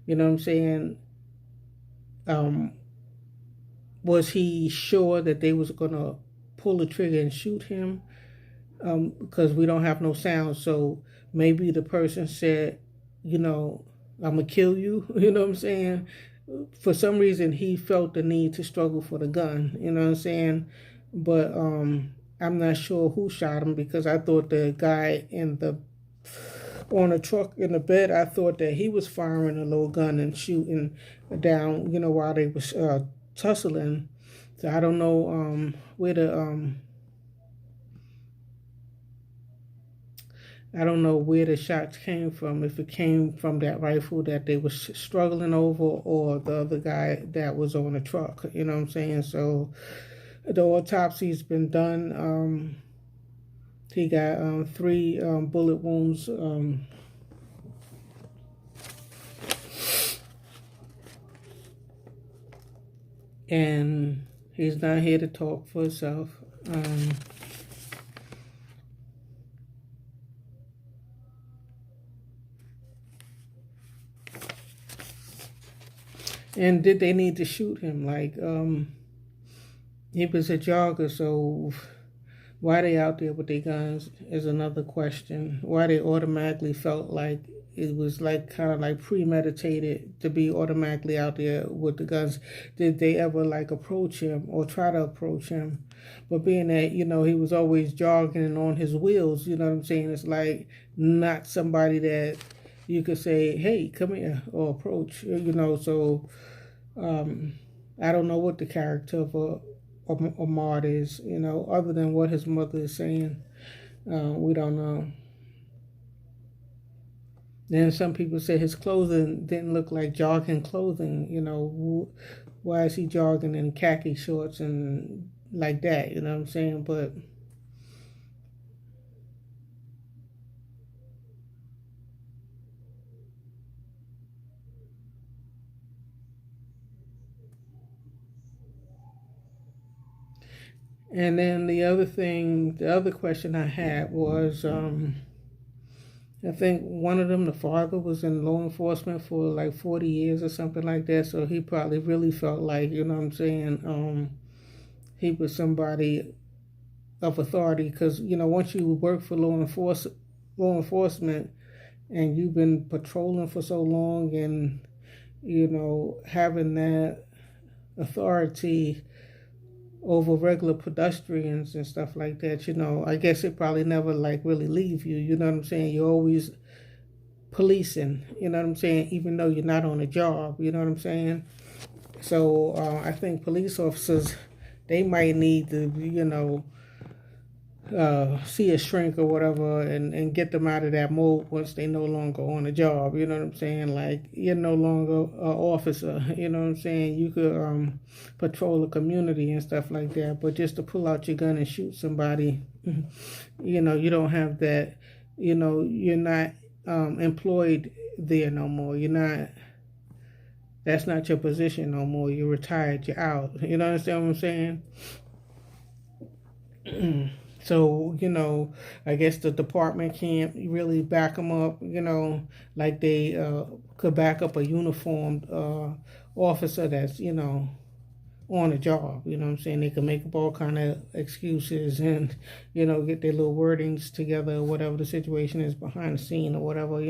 You know what I'm saying? Was he sure that they was gonna pull the trigger and shoot him? Because we don't have no sound, so maybe the person said, I'm gonna kill you. You know what I'm saying? For some reason, he felt the need to struggle for the gun. You know what I'm saying? But I'm not sure who shot him, because I thought the guy on the truck in the bed, I thought that he was firing a little gun and shooting down, while they was tussling. So I don't know where the I don't know where the shots came from, if it came from that rifle that they were struggling over or the other guy that was on the truck. You know what I'm saying? So the autopsy's been done. He got three bullet wounds. And he's not here to talk for himself. And did they need to shoot him? Like, he was a jogger, so why they out there with their guns is another question. Why they automatically felt like it was like kind of like premeditated to be automatically out there with the guns. Did they ever like approach him or try to approach him? But being that, he was always jogging and on his wheels, you know what I'm saying? It's like not somebody that you could say, hey, come here, or approach, so I don't know what the character of Ahmaud is, other than what his mother is saying. We don't know. Then some people say his clothing didn't look like jogging clothing. Why is he jogging in khaki shorts and like that? You know what I'm saying? But and then the other question I had was, I think one of them, the father, was in law enforcement for like 40 years or something like that. So he probably really felt like, you know what I'm saying, he was somebody of authority. Because, once you work for law enforcement and you've been patrolling for so long and, having that authority over regular pedestrians and stuff like that, I guess it probably never like really leave you, you know what I'm saying? You're always policing, you know what I'm saying, even though you're not on a job, you know what I'm saying? So I think police officers, they might need to, see a shrink or whatever and get them out of that mode once they no longer on a job, you know what I'm saying? Like, you're no longer an officer, you know what I'm saying? You could patrol the community and stuff like that, but just to pull out your gun and shoot somebody, you don't have that, you're not employed there no more. That's not your position no more. You're retired, you're out. You know understand what I'm saying? So, I guess the department can't really back them up, like they could back up a uniformed officer that's, on a job. You know what I'm saying? They can make up all kind of excuses and, get their little wordings together, whatever the situation is behind the scene or whatever.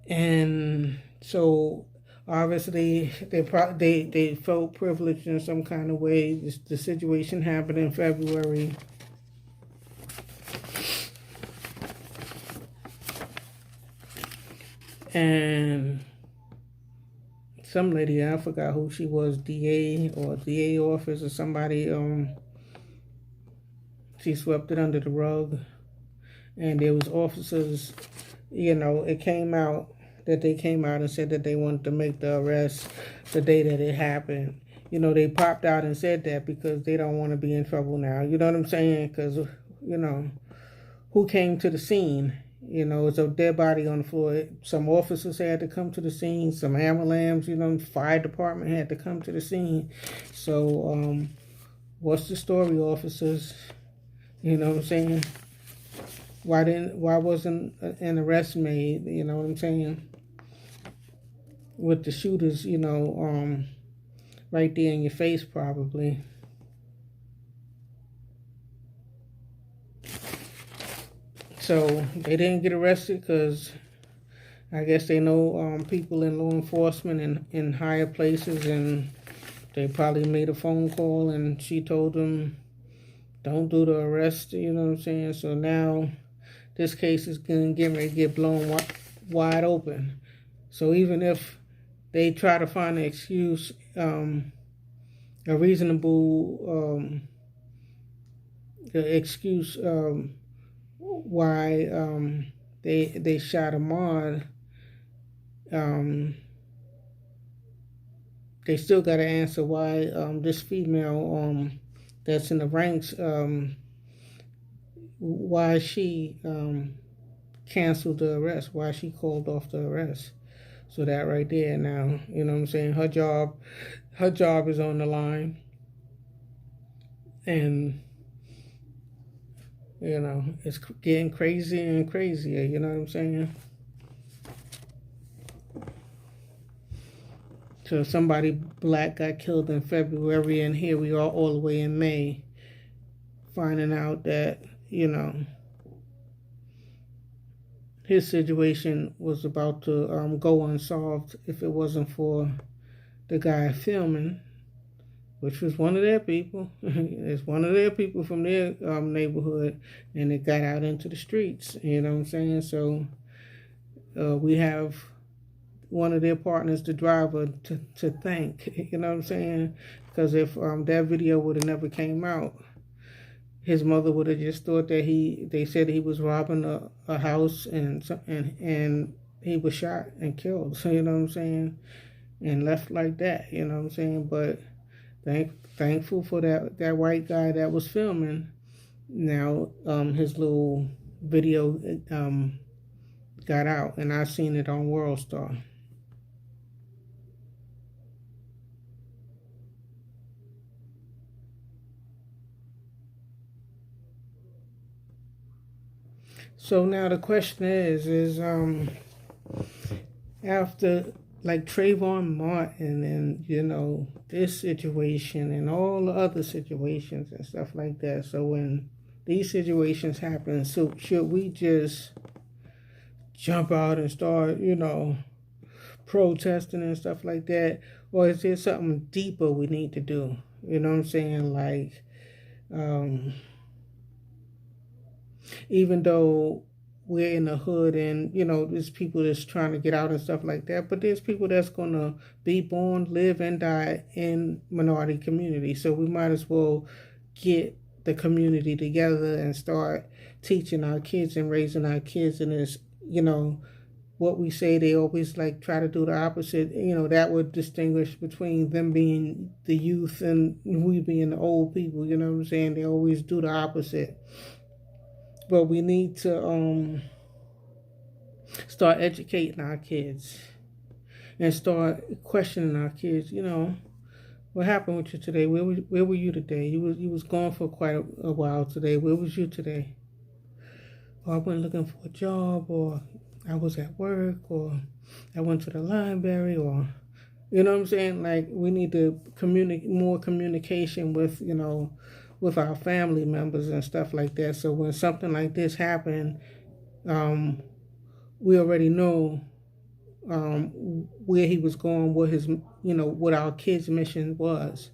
And so obviously they felt privileged in some kind of way. The situation happened in February. And some lady, I forgot who she was, DA or DA office or somebody, she swept it under the rug. And there was officers, it came out that they came out and said that they wanted to make the arrest the day that it happened. They popped out and said that because they don't want to be in trouble now. You know what I'm saying? Because, who came to the scene? It's a dead body on the floor. Some officers had to come to the scene. Some ambulance, fire department had to come to the scene. So, what's the story, officers? You know what I'm saying? Why wasn't an arrest made? You know what I'm saying? With the shooters, right there in your face, probably. So they didn't get arrested because I guess they know people in law enforcement in higher places, and they probably made a phone call and she told them, don't do the arrest, you know what I'm saying? So now this case is going to get ready to get blown wide open. So even if they try to find an excuse, a reasonable excuse why they shot Ahmaud. Um, they still got to answer why this female that's in the ranks, why she canceled the arrest, why she called off the arrest. So that right there now, you know what I'm saying? Her job is on the line, and it's getting crazier and crazier. You know what I'm saying? So somebody black got killed in February, and here we are all the way in May, finding out that his situation was about to go unsolved if it wasn't for the guy filming, which was one of their people. It's one of their people from their neighborhood, and it got out into the streets. You know what I'm saying? So we have one of their partners, the driver, to thank. You know what I'm saying? Because if that video would have never came out, his mother would have just thought that they said he was robbing a house, and he was shot and killed. So you know what I'm saying? And left like that. You know what I'm saying? But thankful for that white guy that was filming. Now his little video got out, and I seen it on World Star. So now the question is after like Trayvon Martin and this situation and all the other situations and stuff like that. So when these situations happen, so should we just jump out and start protesting and stuff like that, or is there something deeper we need to do? You know what I'm saying? Like even though we're in the hood and there's people that's trying to get out and stuff like that, but there's people that's going to be born, live, and die in minority communities. So we might as well get the community together and start teaching our kids and raising our kids in this. What we say, they always like try to do the opposite. That would distinguish between them being the youth and we being the old people. You know what I'm saying? They always do the opposite. But we need to start educating our kids and start questioning our kids. What happened with you today? Where were you today? You was gone for quite a while today. Where was you today? Or I went looking for a job, or I was at work, or I went to the library, or you know what I'm saying? Like we need to more communication with with our family members and stuff like that. So when something like this happened, we already know where he was going, what his, what our kids' mission was.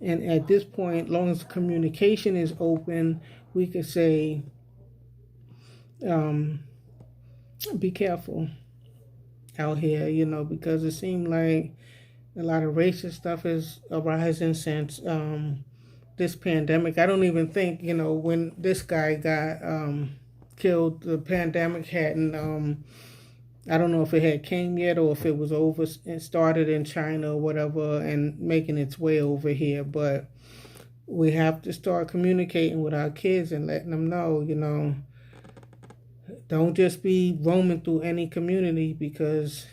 And at this point, as long as the communication is open, we could say, be careful out here, because it seemed like a lot of racist stuff is arising since this pandemic. I don't even think, when this guy got killed, the pandemic hadn't, I don't know if it had came yet or if it was over and started in China or whatever and making its way over here. But we have to start communicating with our kids and letting them know, don't just be roaming through any community because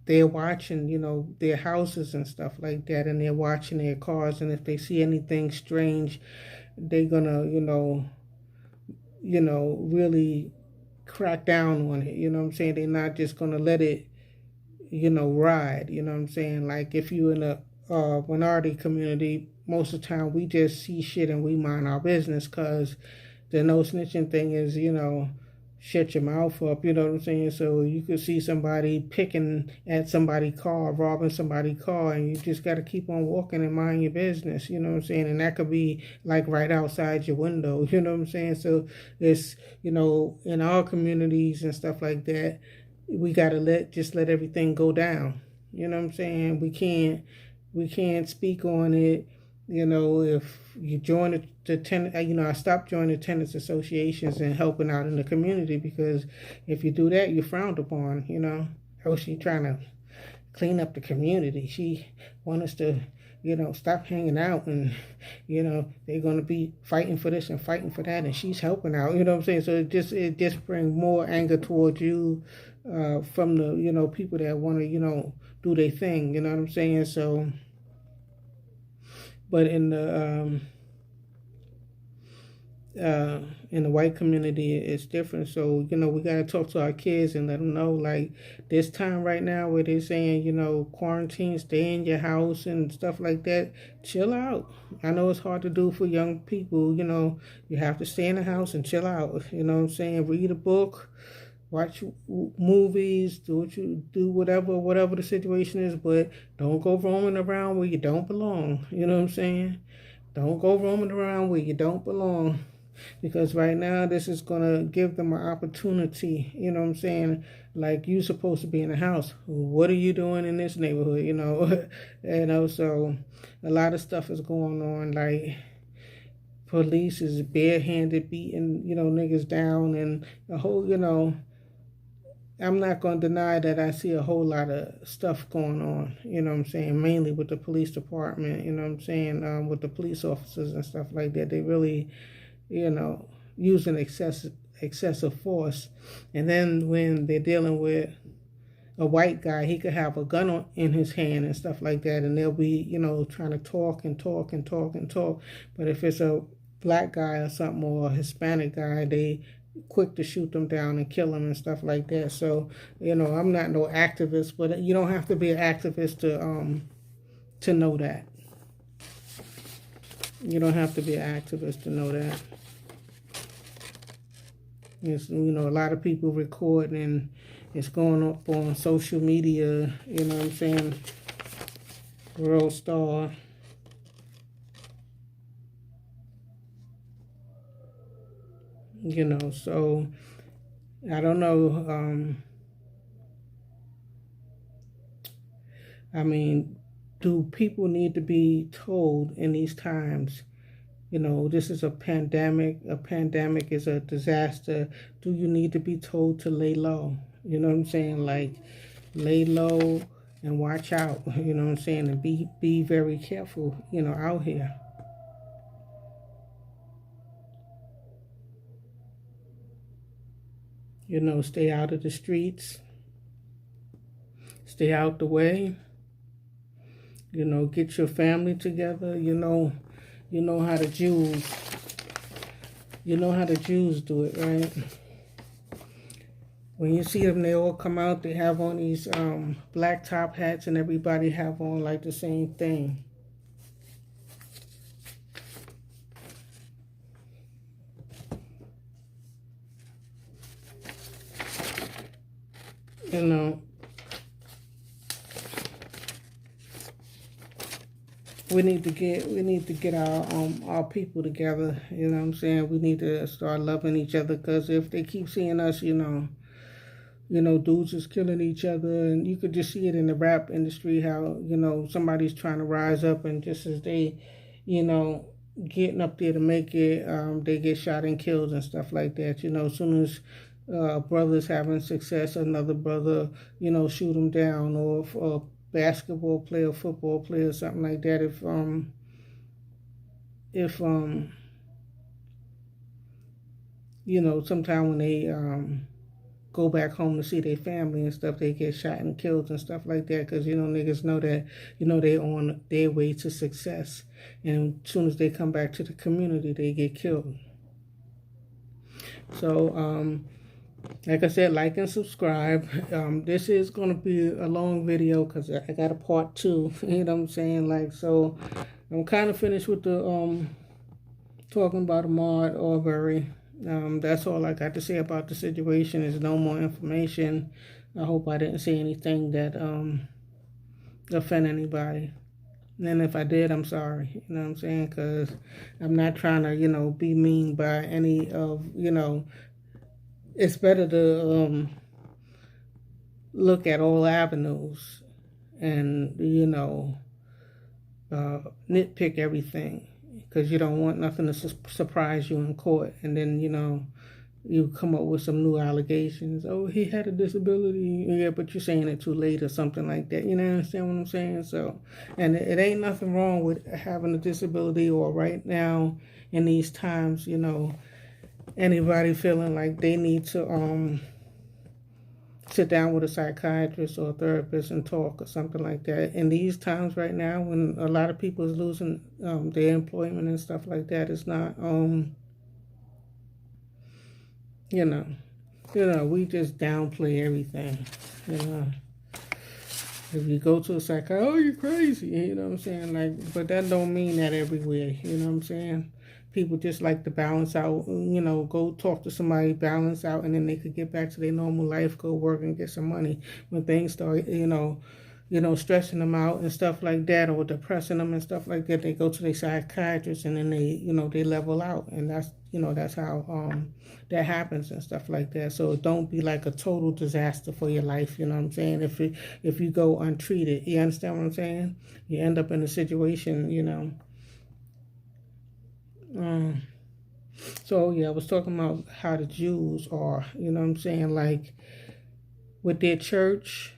they're watching, their houses and stuff like that, and they're watching their cars, and if they see anything strange, they're gonna, really crack down on it. You know what I'm saying? They're not just gonna let it, ride. You know what I'm saying? Like if you're in a minority community, most of the time we just see shit and we mind our business, because the no snitching thing is, shut your mouth up, you know what I'm saying? So you could see somebody picking at somebody's car, robbing somebody's car, and you just got to keep on walking and mind your business, you know what I'm saying? And that could be like right outside your window, you know what I'm saying? So it's, in our communities and stuff like that, we got to let everything go down, you know what I'm saying? We can't speak on it, if you join the tenant, I stopped joining tenants associations and helping out in the community, because if you do that, you're frowned upon. Oh, she trying to clean up the community. She want us to, stop hanging out, and they're gonna be fighting for this and fighting for that, and she's helping out. You know what I'm saying? So it just brings more anger towards you, from the people that want to do their thing. You know what I'm saying? So, but in the white community, it's different. So we got to talk to our kids and let them know, like, this time right now where they're saying quarantine, stay in your house and stuff like that. Chill out. I know it's hard to do for young people. You have to stay in the house and chill out. You know what I'm saying? Read a book, watch movies, do what you do, whatever the situation is, but don't go roaming around where you don't belong. You know what I'm saying? Don't go roaming around where you don't belong, because right now this is going to give them an opportunity. You know what I'm saying? Like, you supposed to be in the house. What are you doing in this neighborhood? So a lot of stuff is going on. Like, police is barehanded beating niggas down, and a whole I'm not going to deny that I see a whole lot of stuff going on, what I'm saying, mainly with the police department, what I'm saying, with the police officers and stuff like that. They really, using excessive force. And then when they're dealing with a white guy, he could have a gun in his hand and stuff like that, and they'll be, trying to talk and talk and talk and talk. But if it's a black guy or something, or a Hispanic guy, they quick to shoot them down and kill them and stuff like that. So I'm not no activist, but you don't have to be an activist to know that. You don't have to be an activist to know that. It's, a lot of people recording, and it's going up on social media. You know what I'm saying? World Star. So I don't know. I mean, do people need to be told in these times, this is a pandemic. A pandemic is a disaster. Do you need to be told to lay low? You know what I'm saying? Like, lay low and watch out. You know what I'm saying? And be very careful, out here. Stay out of the streets. Stay out the way. Get your family together. You know how the Jews. You know how the Jews do it, right? When you see them, they all come out. They have on these black top hats, and everybody have on like the same thing. We need to get our people together. You know what I'm saying? We need to start loving each other, because if they keep seeing us, dudes is killing each other, and you could just see it in the rap industry, how somebody's trying to rise up, and just as they, getting up there to make it, they get shot and killed and stuff like that. As soon as brothers having success, another brother, shoot them down, or if a basketball player, football player, something like that. If sometime when they go back home to see their family and stuff, they get shot and killed and stuff like that, because niggas know that they on their way to success, and as soon as they come back to the community, they get killed. So like I said, like and subscribe. This is going to be a long video, because I got a part 2. You know what I'm saying? Like, so I'm kind of finished with the talking about Ahmaud Arbery. That's all I got to say about the situation. There's no more information. I hope I didn't say anything that offend anybody. And if I did, I'm sorry. You know what I'm saying? Because I'm not trying to, be mean by any of, it's better to look at all avenues and, nitpick everything because you don't want nothing to surprise you in court, and then you come up with some new allegations. Oh, he had a disability. Yeah, but you're saying it too late or something like that. You know, understand what I'm saying? So, and it ain't nothing wrong with having a disability, or right now in these times, anybody feeling like they need to sit down with a psychiatrist or a therapist and talk or something like that. In these times right now, when a lot of people is losing their employment and stuff like that, it's not you know we just downplay everything. You know, if you go to a psychiatrist, oh, you're crazy. You know what I'm saying? Like, but that don't mean that everywhere. You know what I'm saying? People just like to balance out, go talk to somebody, balance out, and then they could get back to their normal life, go work and get some money. When things start, stressing them out and stuff like that, or depressing them and stuff like that, they go to their psychiatrist, and then they level out, and that's how that happens and stuff like that. So don't be like a total disaster for your life. You know what I'm saying? If you go untreated, you understand what I'm saying? You end up in a situation, So yeah, I was talking about how the Jews are, you know what I'm saying, like with their church,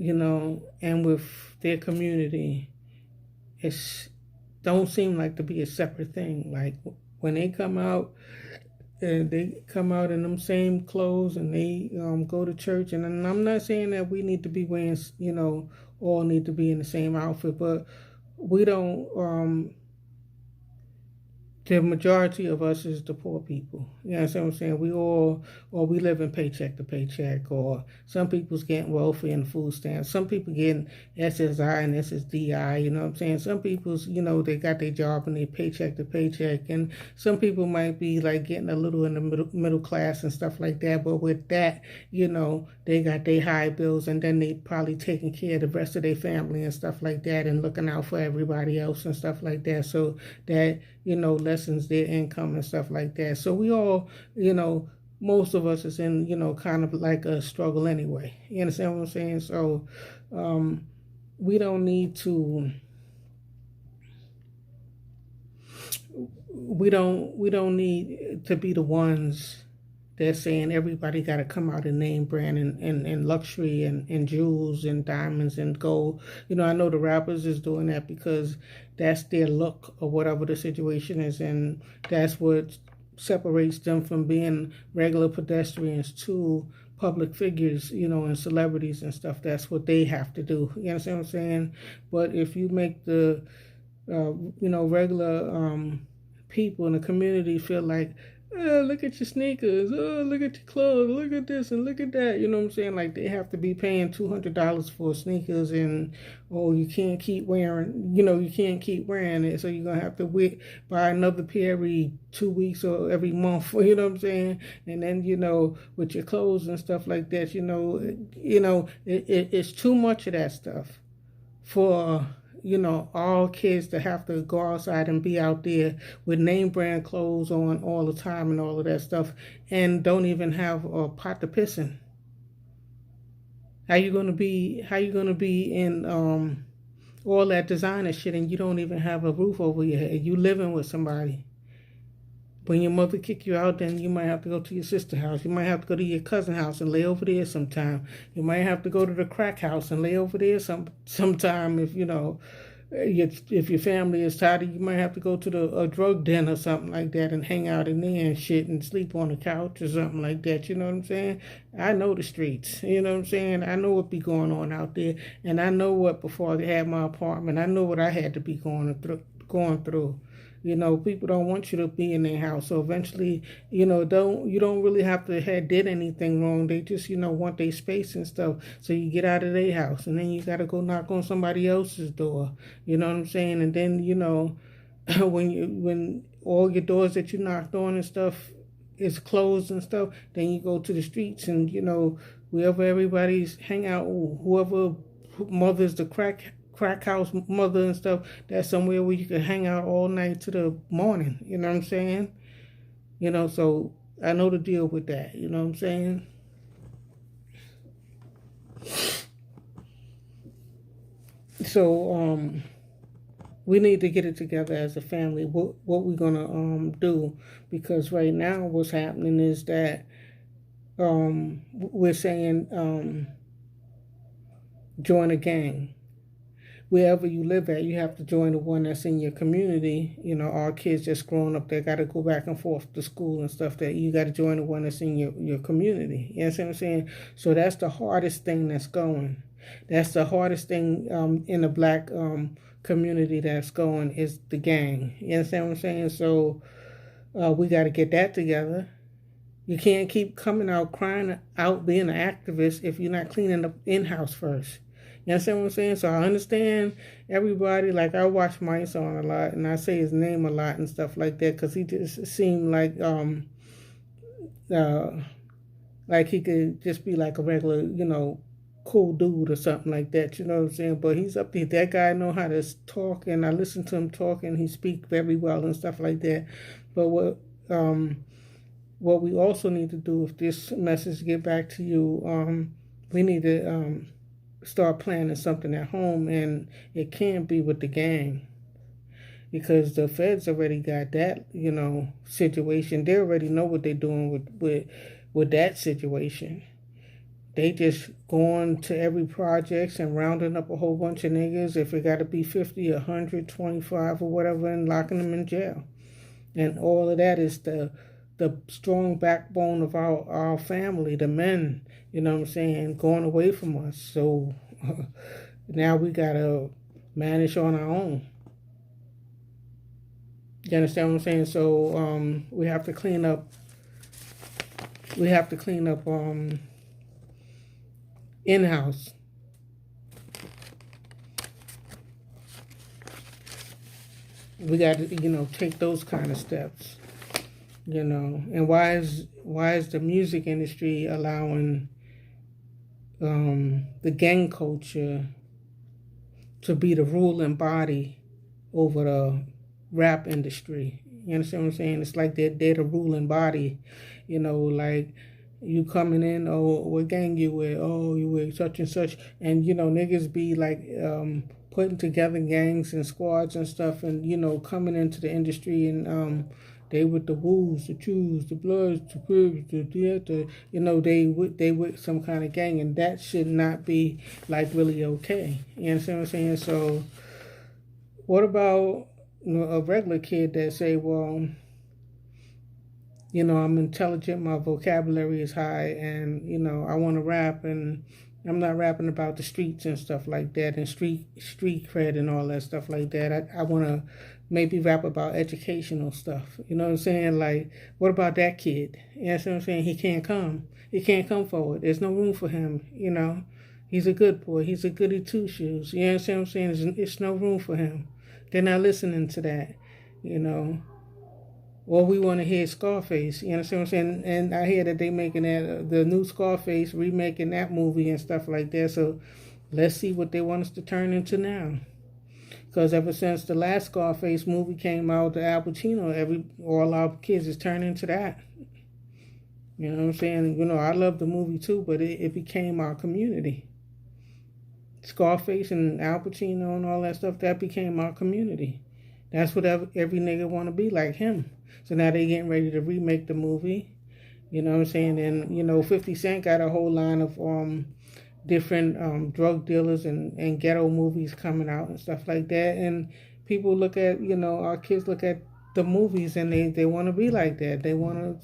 and with their community, it's don't seem like to be a separate thing. Like when they come out, and they come out in them same clothes, and they go to church. And I'm not saying that we need to be wearing, all need to be in the same outfit, but we don't. The majority of us is the poor people. You know what I'm saying? We live in paycheck to paycheck, or some people's getting welfare and food stamps. Some people getting SSI and SSDI, you know what I'm saying? Some people's, they got their job and they paycheck to paycheck. And some people might be like getting a little in the middle class and stuff like that. But with that, they got their high bills, and then they probably taking care of the rest of their family and stuff like that, and looking out for everybody else and stuff like that. So that, lessens their income and stuff like that. So we all, most of us is in, kind of like a struggle anyway. You understand what I'm saying? So we don't need to, we don't need to be the ones they're saying everybody got to come out in name brand and luxury and jewels and diamonds and gold. I know the rappers is doing that because that's their look or whatever the situation is, and that's what separates them from being regular pedestrians to public figures, and celebrities and stuff. That's what they have to do. You understand what I'm saying? But if you make the, regular people in the community feel like, oh, look at your sneakers, oh, look at your clothes, look at this and look at that. You know what I'm saying? Like they have to be paying $200 for sneakers, and you can't keep wearing, you can't keep wearing it. So you're going to have to buy another pair every 2 weeks or every month, you know what I'm saying? And then, with your clothes and stuff like that, it's too much of that stuff for all kids to have to go outside and be out there with name brand clothes on all the time and all of that stuff, and don't even have a pot to piss in. How you gonna be in all that designer shit, and you don't even have a roof over your head? You living with somebody. When your mother kick you out, then you might have to go to your sister's house. You might have to go to your cousin's house and lay over there sometime. You might have to go to the crack house and lay over there sometime if if your family is tired. You might have to go to a drug den or something like that and hang out in there and shit and sleep on the couch or something like that. You know what I'm saying? I know the streets. You know what I'm saying? I know what be going on out there, and I know what before I had my apartment. I know what I had to be going through. People don't want you to be in their house. So eventually, you don't really have to have did anything wrong. They just, want their space and stuff. So you get out of their house, and then you got to go knock on somebody else's door. You know what I'm saying? And then, when all your doors that you knocked on and stuff is closed and stuff, then you go to the streets and, wherever everybody's hang out, whoever mothers the crack house mother and stuff, that's somewhere where you can hang out all night to the morning. You know what I'm saying? So I know to deal with that. You know what I'm saying? So we need to get it together as a family. What we're gonna do, because right now what's happening is that we're saying join a gang. Wherever you live at, you have to join the one that's in your community. Our kids just growing up, they got to go back and forth to school and stuff. That you got to join the one that's in your community. You know what I'm saying? So that's the hardest thing that's going. That's the hardest thing in the black community that's going is the gang. You understand what I'm saying? So we got to get that together. You can't keep coming out crying out being an activist if you're not cleaning up in-house first. You understand what I'm saying? So I understand everybody. Like, I watch my son a lot, and I say his name a lot and stuff like that because he just seemed uh, like he could just be like a regular, cool dude or something like that. You know what I'm saying? But he's up there. That guy know how to talk, and I listen to him talk, and he speak very well and stuff like that. But what we also need to do, if this message get back to you, we need to start planning something at home, and it can't be with the gang because the feds already got that situation. They already know what they're doing with that situation. They just going to every projects and rounding up a whole bunch of niggas, if it got to be 50, 125 or whatever, and locking them in jail. And all of that is the strong backbone of our family, the men, what I'm saying, going away from us. So now we got to manage on our own. You understand what I'm saying? So we have to clean up. We have to clean up in-house. We got to take those kind of steps. And why is the music industry allowing the gang culture to be the ruling body over the rap industry? You understand what I'm saying? It's like they're the ruling body. Like, you coming in, oh, what gang you with? Oh, you with such and such. And niggas be like putting together gangs and squads and stuff, and coming into the industry, and they with the Woos, the Chews, the Bloods, the Cribs, they with some kind of gang, and that should not be like really okay. You understand what I'm saying? So what about a regular kid that say, well, I'm intelligent, my vocabulary is high, and I want to rap, and I'm not rapping about the streets and stuff like that, and street cred and all that stuff like that. I want to maybe rap about educational stuff. You know what I'm saying? Like, what about that kid? You know what I'm saying? He can't come. He can't come forward. There's no room for him. He's a good boy. He's a goody two shoes. You know what I'm saying? It's no room for him. They're not listening to that. Or we want to hear Scarface, you understand what I'm saying? And I hear that they making that the new Scarface, remaking that movie and stuff like that. So let's see what they want us to turn into now. Because ever since the last Scarface movie came out, the Al Pacino, all our kids is turning into that. You know what I'm saying? I love the movie too, but it became our community. Scarface and Al Pacino and all that stuff, that became our community. That's what every nigga want to be like him. So now they getting ready to remake the movie. You know what I'm saying? And, 50 Cent got a whole line of different drug dealers and ghetto movies coming out and stuff like that. And people look at, our kids look at the movies and they want to be like that. They want to,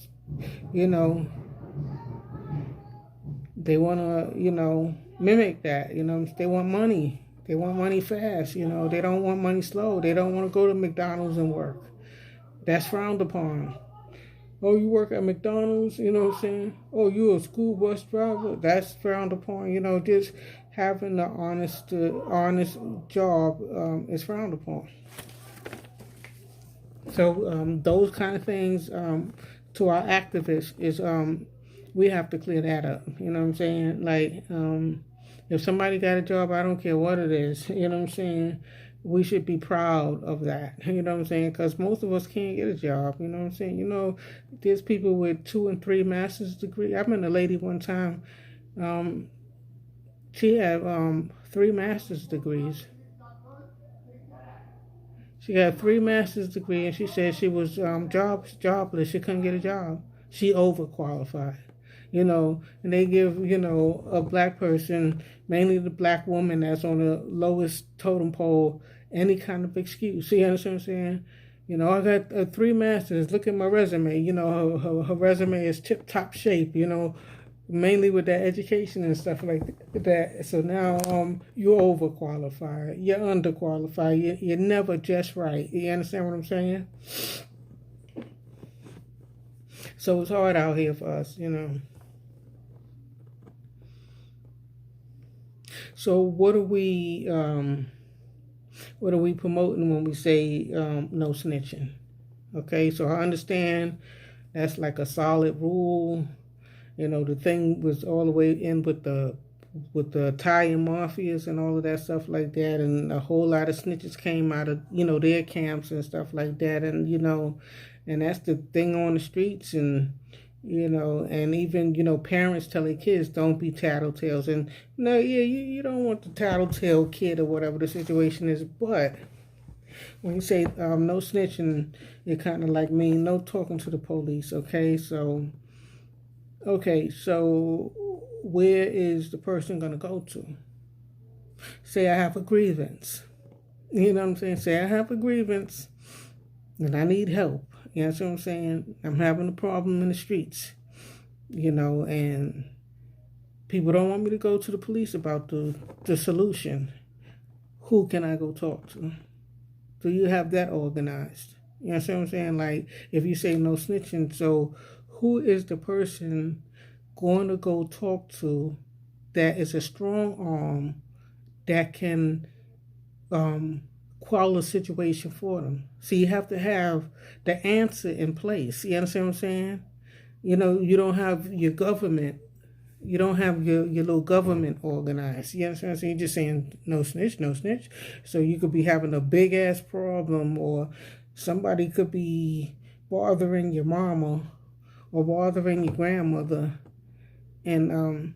mimic that. They want money. They want money fast. They don't want money slow. They don't want to go to McDonald's and work. That's frowned upon. Oh, you work at McDonald's, you know what I'm saying? Oh, you a school bus driver? That's frowned upon. Just having the honest job is frowned upon. So those kind of things to our activists is we have to clear that up. You know what I'm saying? Like, if somebody got a job, I don't care what it is. You know what I'm saying? We should be proud of that. You know what I'm saying? Because most of us can't get a job. You know what I'm saying? There's people with 2 and 3 master's degree. I met a lady one time. She had 3 master's degrees. She got 3 master's degree, and she said she was jobless. She couldn't get a job. She overqualified. And they give, a black person, mainly the black woman that's on the lowest totem pole, any kind of excuse. See, you understand what I'm saying? I got 3 masters. Look at my resume. Her resume is tip top shape. Mainly with that education and stuff like that. So now you're overqualified, you're underqualified, you're never just right. You understand what I'm saying? So it's hard out here for us. So what are we promoting when we say no snitching? Okay, so I understand that's like a solid rule. The thing was all the way in with the Italian mafias and all of that stuff like that, and a whole lot of snitches came out of their camps and stuff like that, and and that's the thing on the streets, and and even parents tell their kids don't be tattletales, and no, yeah, you don't want the tattletale kid or whatever the situation is, but when you say no snitching, it kind of like mean no talking to the police. Okay, so where is the person going to go to? Say I have a grievance. You know what I'm saying? Say I have a grievance and I need help. You know what I'm saying? I'm having a problem in the streets. And people don't want me to go to the police about the solution. Who can I go talk to? Do you have that organized? You know what I'm saying? Like, if you say no snitching, so who is the person going to go talk to that is a strong arm that can quell a situation for them? So you have to have the answer in place. You understand what I'm saying? You don't have your government. You don't have your little government organized. You understand what I'm saying? You're just saying no snitch, no snitch. So you could be having a big ass problem, or somebody could be bothering your mama or bothering your grandmother, and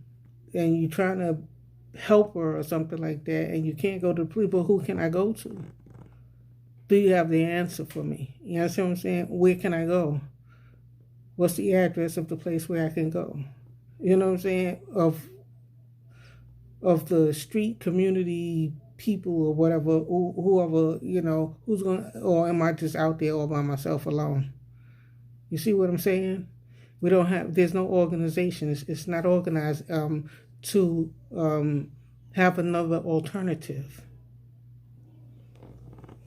you're trying to help her or something like that, and you can't go to the police. But who can I go to? Do you have the answer for me? You know what I'm saying? Where can I go? What's the address of the place where I can go? You know what I'm saying? Of the street community people or whatever, whoever, who's going to, or am I just out there all by myself alone? You see what I'm saying? There's no organization. It's not organized to have another alternative.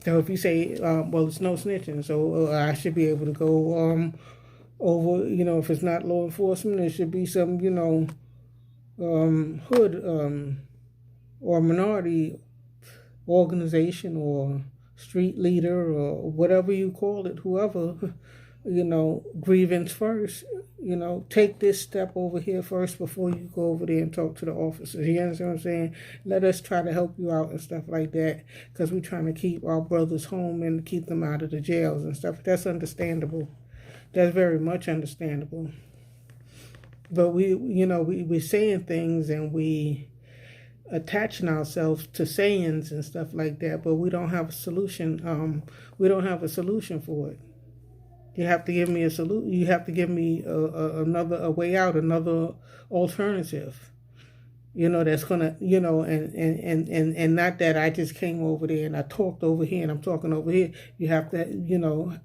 So if you say, well, it's no snitching, so I should be able to go over, if it's not law enforcement, it should be some, hood or minority organization or street leader or whatever you call it, whoever, grievance first, take this step over here first before you go over there and talk to the officers. You understand what I'm saying? Let us try to help you out and stuff like that, because we're trying to keep our brothers home and keep them out of the jails and stuff. That's understandable. That's very much understandable. But we're saying things and we attaching ourselves to sayings and stuff like that, but we don't have a solution. We don't have a solution for it. You have to give me a solution. You have to give me a way out, another alternative. That's gonna, and not that I just came over there and I talked over here and I'm talking over here. You have to,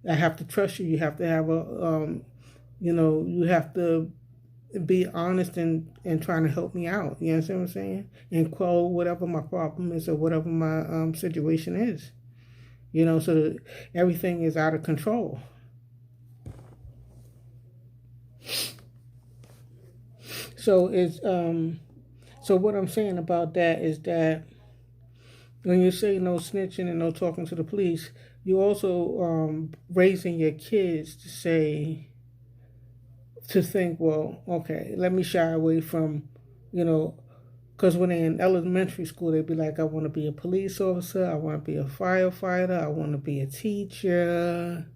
I have to trust you. You have to have you have to be honest and trying to help me out. You understand what I'm saying? And quell whatever my problem is or whatever my situation is. So that everything is out of control. So so what I'm saying about that is that when you say no snitching and no talking to the police, you also raising your kids to think, well, okay, let me shy away from, because when they're in elementary school, they'd be like, I want to be a police officer, I want to be a firefighter, I want to be a teacher,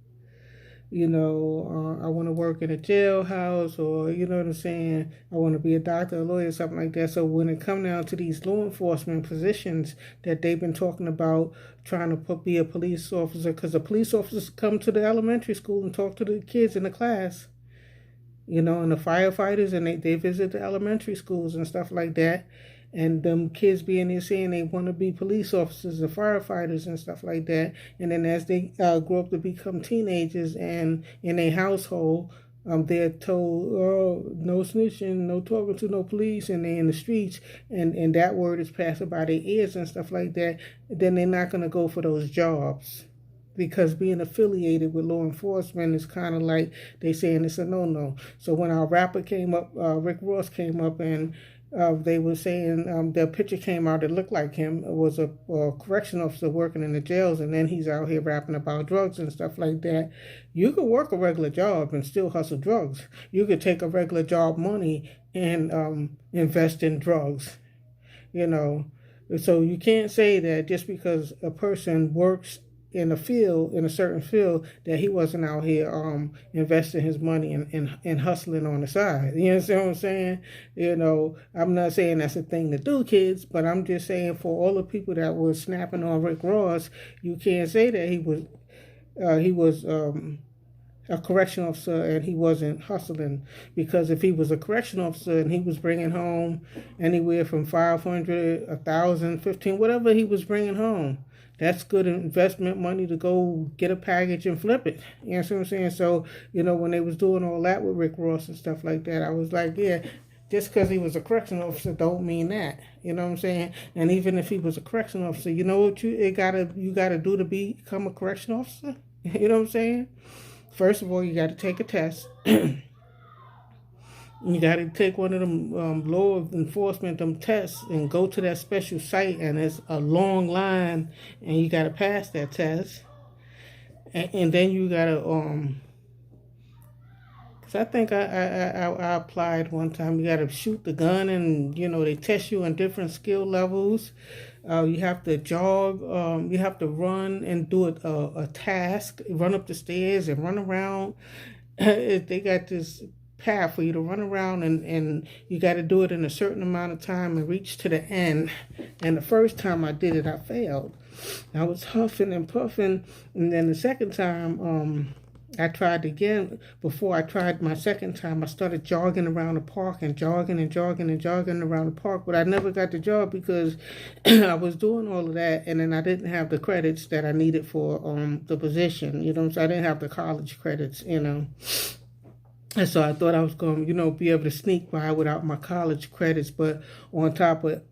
I want to work in a jailhouse, or you know what I'm saying, I want to be a doctor, a lawyer, something like that. So when it come down to these law enforcement positions that they've been talking about, trying to be a police officer, because the police officers come to the elementary school and talk to the kids in the class, and the firefighters, and they visit the elementary schools and stuff like that. And them kids being there saying they want to be police officers or firefighters and stuff like that. And then as they grow up to become teenagers and in a household, they're told, oh, no snitching, no talking to no police, and they're in the streets, and that word is passed by their ears and stuff like that. Then they're not going to go for those jobs, because being affiliated with law enforcement is kind of like they saying it's a no-no. So when our rapper came up, Rick Ross came up, and they were saying their picture came out that looked like him. It was a correction officer working in the jails, and then he's out here rapping about drugs and stuff like that. You could work a regular job and still hustle drugs. You could take a regular job money and invest in drugs, you know. So you can't say that just because a person works in a certain field, that he wasn't out here investing his money and hustling on the side. You understand what I'm saying? I'm not saying that's a thing to do, kids, but I'm just saying for all the people that were snapping on Rick Ross, you can't say that he was a correction officer and he wasn't hustling, because if he was a correction officer and he was bringing home anywhere from 500, 1,000, 15, whatever he was bringing home, that's good investment money to go get a package and flip it. You know what I'm saying? So, when they was doing all that with Rick Ross and stuff like that, I was like, yeah, just because he was a correction officer don't mean that. You know what I'm saying? And even if he was a correction officer, you know what you gotta do to become a correction officer? You know what I'm saying? First of all, you got to take a test. You got to take one of them law enforcement tests and go to that special site, and it's a long line, and you got to pass that test. And then you got to cause I think I applied one time. You got to shoot the gun, and they test you on different skill levels. You have to jog. You have to run and do a task. Run up the stairs and run around. They got this path for you to run around, and you got to do it in a certain amount of time and reach to the end. And the first time I did it, I failed. I was huffing and puffing, and then the second time I tried again. Before I tried my second time, I started jogging around the park and jogging around the park, but I never got the job because I was doing all of that, and then I didn't have the credits that I needed for the position, so I didn't have the college credits, And so I thought I was going to, be able to sneak by without my college credits. But on top of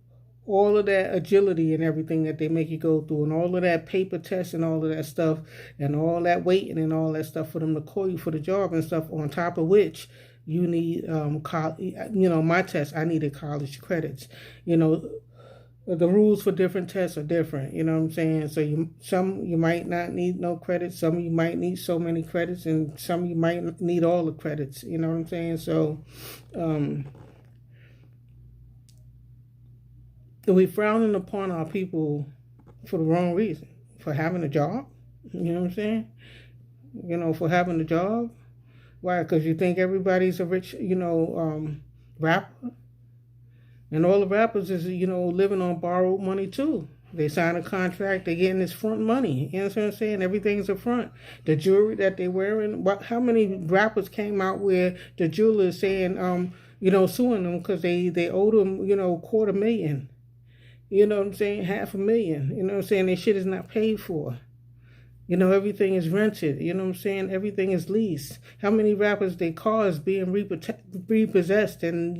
all of that agility and everything that they make you go through, and all of that paper tests and all of that stuff, and all that waiting and all that stuff for them to call you for the job and stuff, on top of which you need, my test, I needed college credits. The rules for different tests are different, you know what I'm saying? So you might not need no credits, some you might need so many credits, and some you might need all the credits, you know what I'm saying? So we frowning upon our people for the wrong reason, for having a job, you know what I'm saying? For having a job. Why? Because you think everybody's a rich, rapper? And all the rappers is, living on borrowed money too. They sign a contract, they getting this front money. You know what I'm saying? Everything's a front. The jewelry that they wearing, how many rappers came out where the jeweler is saying, suing them because they owed them, $250,000. You know what I'm saying? $500,000. You know what I'm saying? Their shit is not paid for. Everything is rented. You know what I'm saying? Everything is leased. How many rappers, their cars being repossessed, and,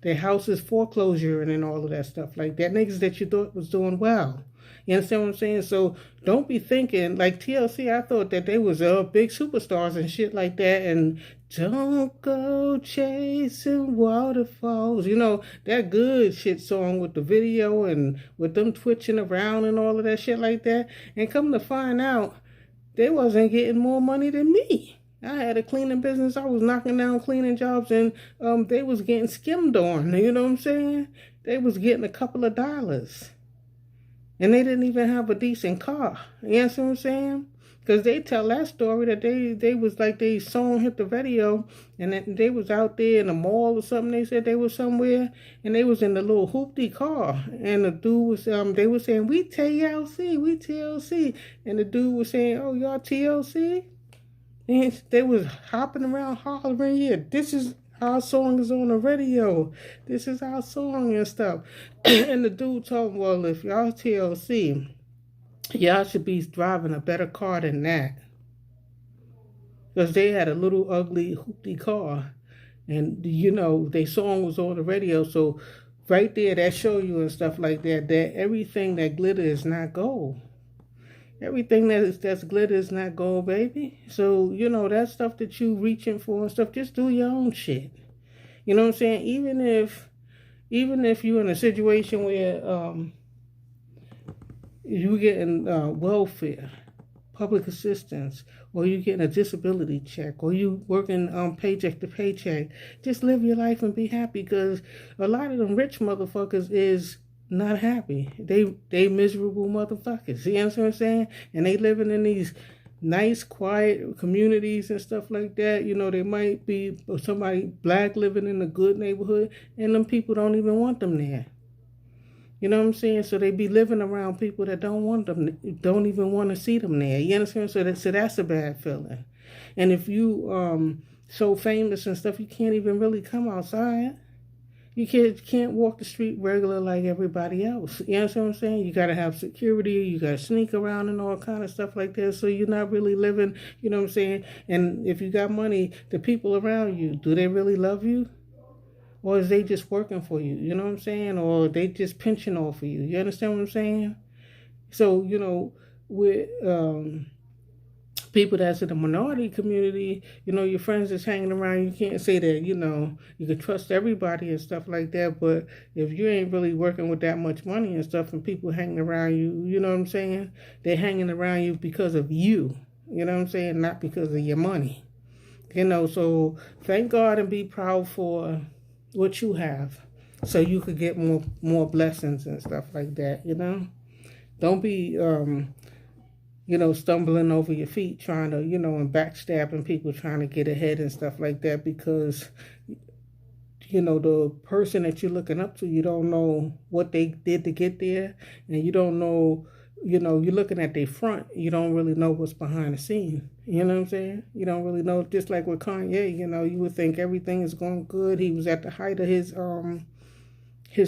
their houses foreclosure and all of that stuff like that. Niggas that you thought was doing well. You understand what I'm saying? So don't be thinking, like TLC, I thought that they was big superstars and shit like that, and don't go chasing waterfalls. That good shit song with the video and with them twitching around and all of that shit like that. And come to find out, they wasn't getting more money than me. I had a cleaning business. I was knocking down cleaning jobs, and they was getting skimmed on. You know what I'm saying? They was getting a couple of dollars. And they didn't even have a decent car. You know what I'm saying? Because they tell that story that they was like they song hit the radio and that they was out there in a mall or something. They said they was somewhere and they was in the little hoopty car and the dude was they was saying we TLC, we TLC, and the dude was saying, oh, y'all TLC, and they was hopping around hollering, yeah, this is our song is on the radio, this is our song and stuff. And the dude told him, well, if y'all TLC, y'all should be driving a better car than that, because they had a little ugly hoopty car, and their song was on the radio. So right there, that show you and stuff like that, that everything that glitter is not gold. Everything that's glitter is not gold, baby. So that stuff that you reaching for and stuff, just do your own shit. You know what I'm saying? Even if you're in a situation where you getting welfare, public assistance, or you getting a disability check, or you working paycheck to paycheck, just live your life and be happy. Because a lot of them rich motherfuckers is not happy. They miserable motherfuckers. You know what I'm saying? And they living in these nice, quiet communities and stuff like that. They might be somebody black living in a good neighborhood, and them people don't even want them there. You know what I'm saying? So they be living around people that don't want them, don't even want to see them there. You understand? So that's a bad feeling. And if you so famous and stuff, you can't even really come outside. You can't walk the street regular like everybody else. You know what I'm saying? You got to have security. You got to sneak around and all kind of stuff like that. So you're not really living, you know what I'm saying? And if you got money, the people around you, do they really love you? Or is they just working for you? You know what I'm saying? Or they just pinching off of you? You understand what I'm saying? So, with people that's in the minority community, your friends is hanging around. You can't say that, you can trust everybody and stuff like that. But if you ain't really working with that much money and stuff and people hanging around you, you know what I'm saying? They're hanging around you because of you. You know what I'm saying? Not because of your money. So thank God and be proud for what you have, so you could get more blessings and stuff like that. Don't be stumbling over your feet trying to and backstabbing people trying to get ahead and stuff like that, because the person that you're looking up to, you don't know what they did to get there, and you don't know, you're looking at their front, you don't really know what's behind the scene. You know what I'm saying? You don't really know. Just like with Kanye, you would think everything is going good. He was at the height of his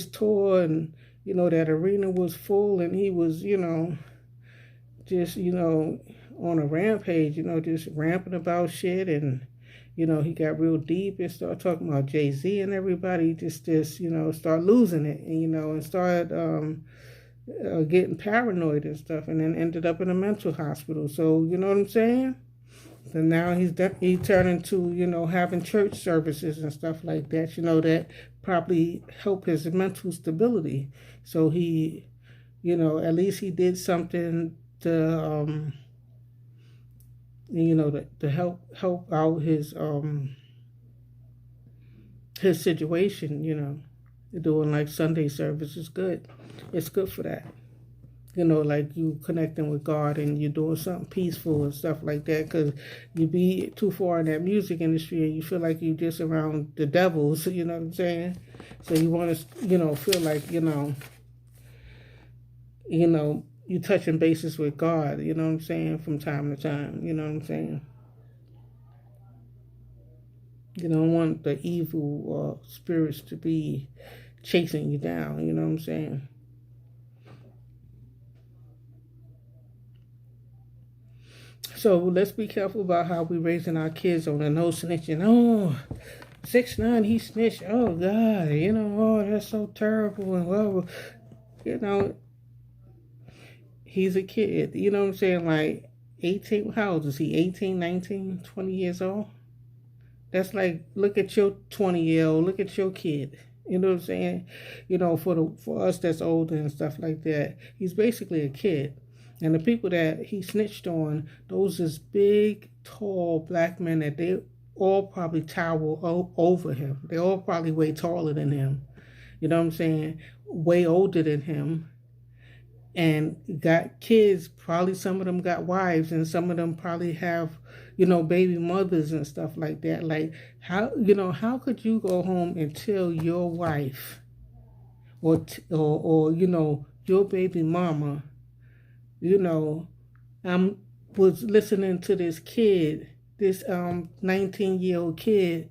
tour, and that arena was full, and he was just on a rampage, just ramping about shit, and he got real deep and started talking about Jay-Z and everybody. Just start losing it, and started getting paranoid and stuff, and then ended up in a mental hospital. So you know what I'm saying? So now he turned into having church services and stuff like that. That probably help his mental stability. So he, at least he did something to to help out his situation. Doing like Sunday service is good. It's good for that. Like you connecting with God and you're doing something peaceful and stuff like that, because you be too far in that music industry and you feel like you just around the devils, you know what I'm saying? So you want to, feel like, you touching bases with God, you know what I'm saying, from time to time, you know what I'm saying? You don't want the evil spirits to be chasing you down, you know what I'm saying? So let's be careful about how we raising our kids on the no snitching. Oh, 6ix9ine, he snitched. Oh God, oh, that's so terrible. And well, he's a kid. You know what I'm saying? Like 18. How old is he? 18, 19, 20 years old. That's like, look at your 20-year-old. Look at your kid. You know what I'm saying? For us that's older and stuff like that, he's basically a kid. And the people that he snitched on, those is big, tall black men that they all probably tower over him. They all probably way taller than him. You know what I'm saying? Way older than him. and got kids. Probably some of them got wives, and some of them probably have, you know, baby mothers and stuff like that. Like, how, you know, how could you go home and tell your wife or you know, your baby mama, you know, I was listening to this kid, this 19-year-old kid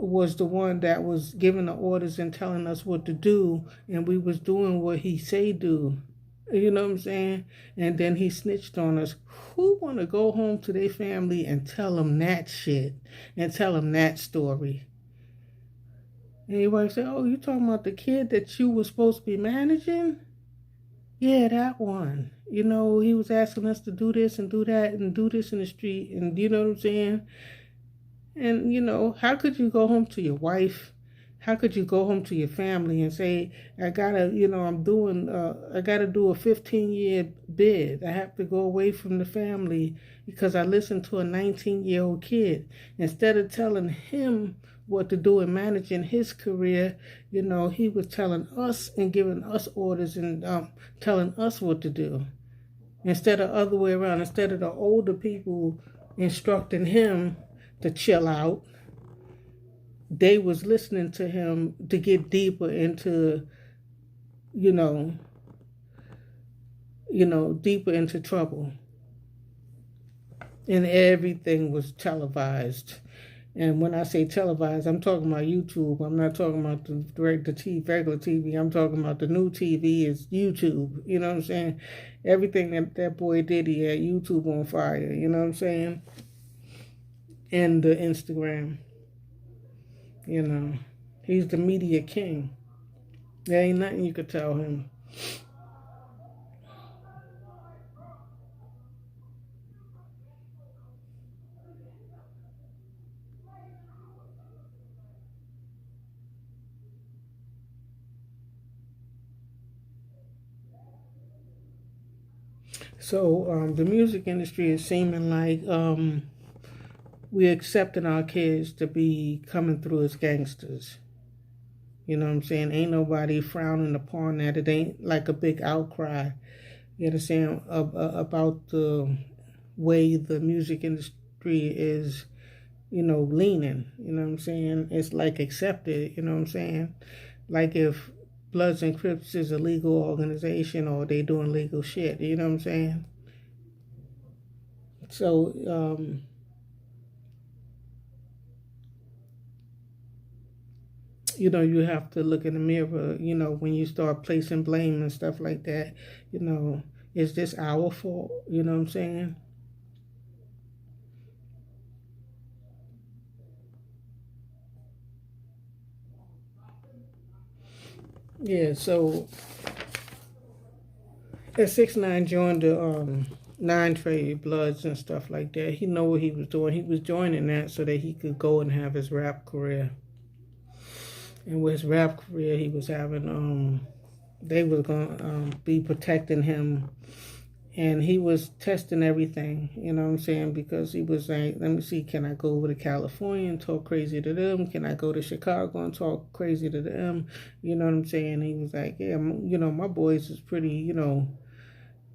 was the one that was giving the orders and telling us what to do, and we was doing what he say do. You know what I'm saying? And then he snitched on us. Who want to go home to their family and tell them that shit and tell them that story? And everybody say, "Oh, you talking about the kid that you were supposed to be managing? Yeah, that one. You know, he was asking us to do this and do that and do this in the street, and you know what I'm saying? And, you know, how could you go home to your wife? How could you go home to your family and say, I gotta, you know, I gotta do a 15-year bid. I have to go away from the family because I listened to a 19-year-old kid. Instead of telling him what to do and managing his career, you know, he was telling us and giving us orders and telling us what to do. Instead of other way around, instead of the older people instructing him to chill out, they was listening to him to get deeper into, you know, deeper into trouble. And everything was televised. And when I say televised, I'm talking about YouTube. I'm not talking about the regular TV. I'm talking about the new TV is YouTube. You know what I'm saying? Everything that boy did, he had YouTube on fire. You know what I'm saying? And the Instagram. You know, he's the media king. There ain't nothing you could tell him. So the music industry is seeming like we're accepting our kids to be coming through as gangsters. You know what I'm saying? Ain't nobody frowning upon that. It ain't like a big outcry. You understand about the way the music industry is, you know, leaning. You know what I'm saying? It's like accepted. You know what I'm saying? Like if Bloods and Crips is a legal organization or they doing legal shit. You know what I'm saying? So you know, you have to look in the mirror, you know, when you start placing blame and stuff like that, you know, is this our fault? You know what I'm saying? Yeah, so at 6ix9ine joined the nine trade bloods and stuff like that. He know what he was doing. He was joining that so that he could go and have his rap career. And with his rap career, he was having they was gonna be protecting him, and he was testing everything, you know what I'm saying? Because he was like, let me see, can I go over to California and talk crazy to them? Can I go to Chicago and talk crazy to them? You know what I'm saying? He was like, yeah, you know, my boys is pretty, you know,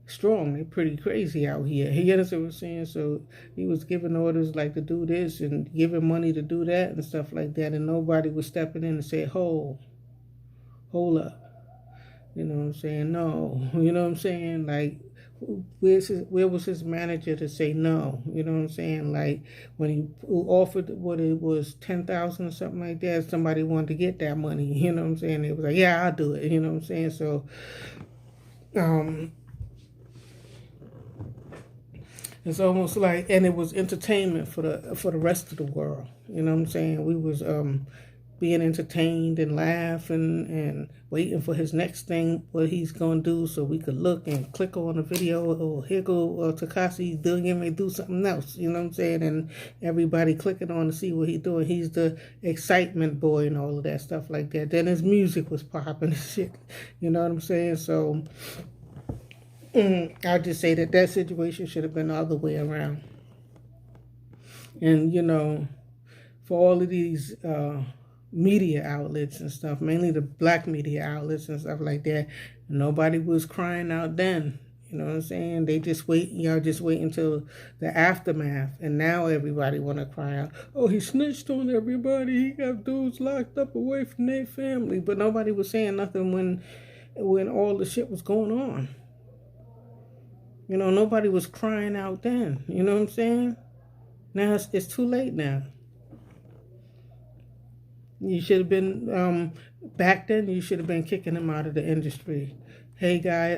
strong. They're pretty crazy out here. You understand what I'm saying? So he was giving orders like to do this and giving money to do that and stuff like that, and nobody was stepping in and say, hold up. You know what I'm saying? No. You know what I'm saying? Like, where was his manager to say no? You know what I'm saying? Like when he offered what it was 10,000 or something like that, somebody wanted to get that money. You know what I'm saying? It was like, yeah, I'll do it. You know what I'm saying? So, um, it's almost like, and it was entertainment for the rest of the world. You know what I'm saying? We was being entertained and laughing and waiting for his next thing, what he's gonna do, so we could look and click on the video. Or here go Takashi doing me do something else. You know what I'm saying? And everybody clicking on to see what he's doing. He's the excitement boy and all of that stuff like that. Then his music was popping and shit. You know what I'm saying? So I'll just say that situation should have been the other way around. And, you know, for all of these media outlets and stuff, mainly the black media outlets and stuff like that. Nobody was crying out then. You know what I'm saying? They just wait, y'all just wait until the aftermath. And now everybody want to cry out, oh, he snitched on everybody. He got dudes locked up away from their family. But nobody was saying nothing when all the shit was going on. You know, nobody was crying out then. You know what I'm saying? Now it's too late now. You should have been, back then, you should have been kicking him out of the industry. Hey, guy,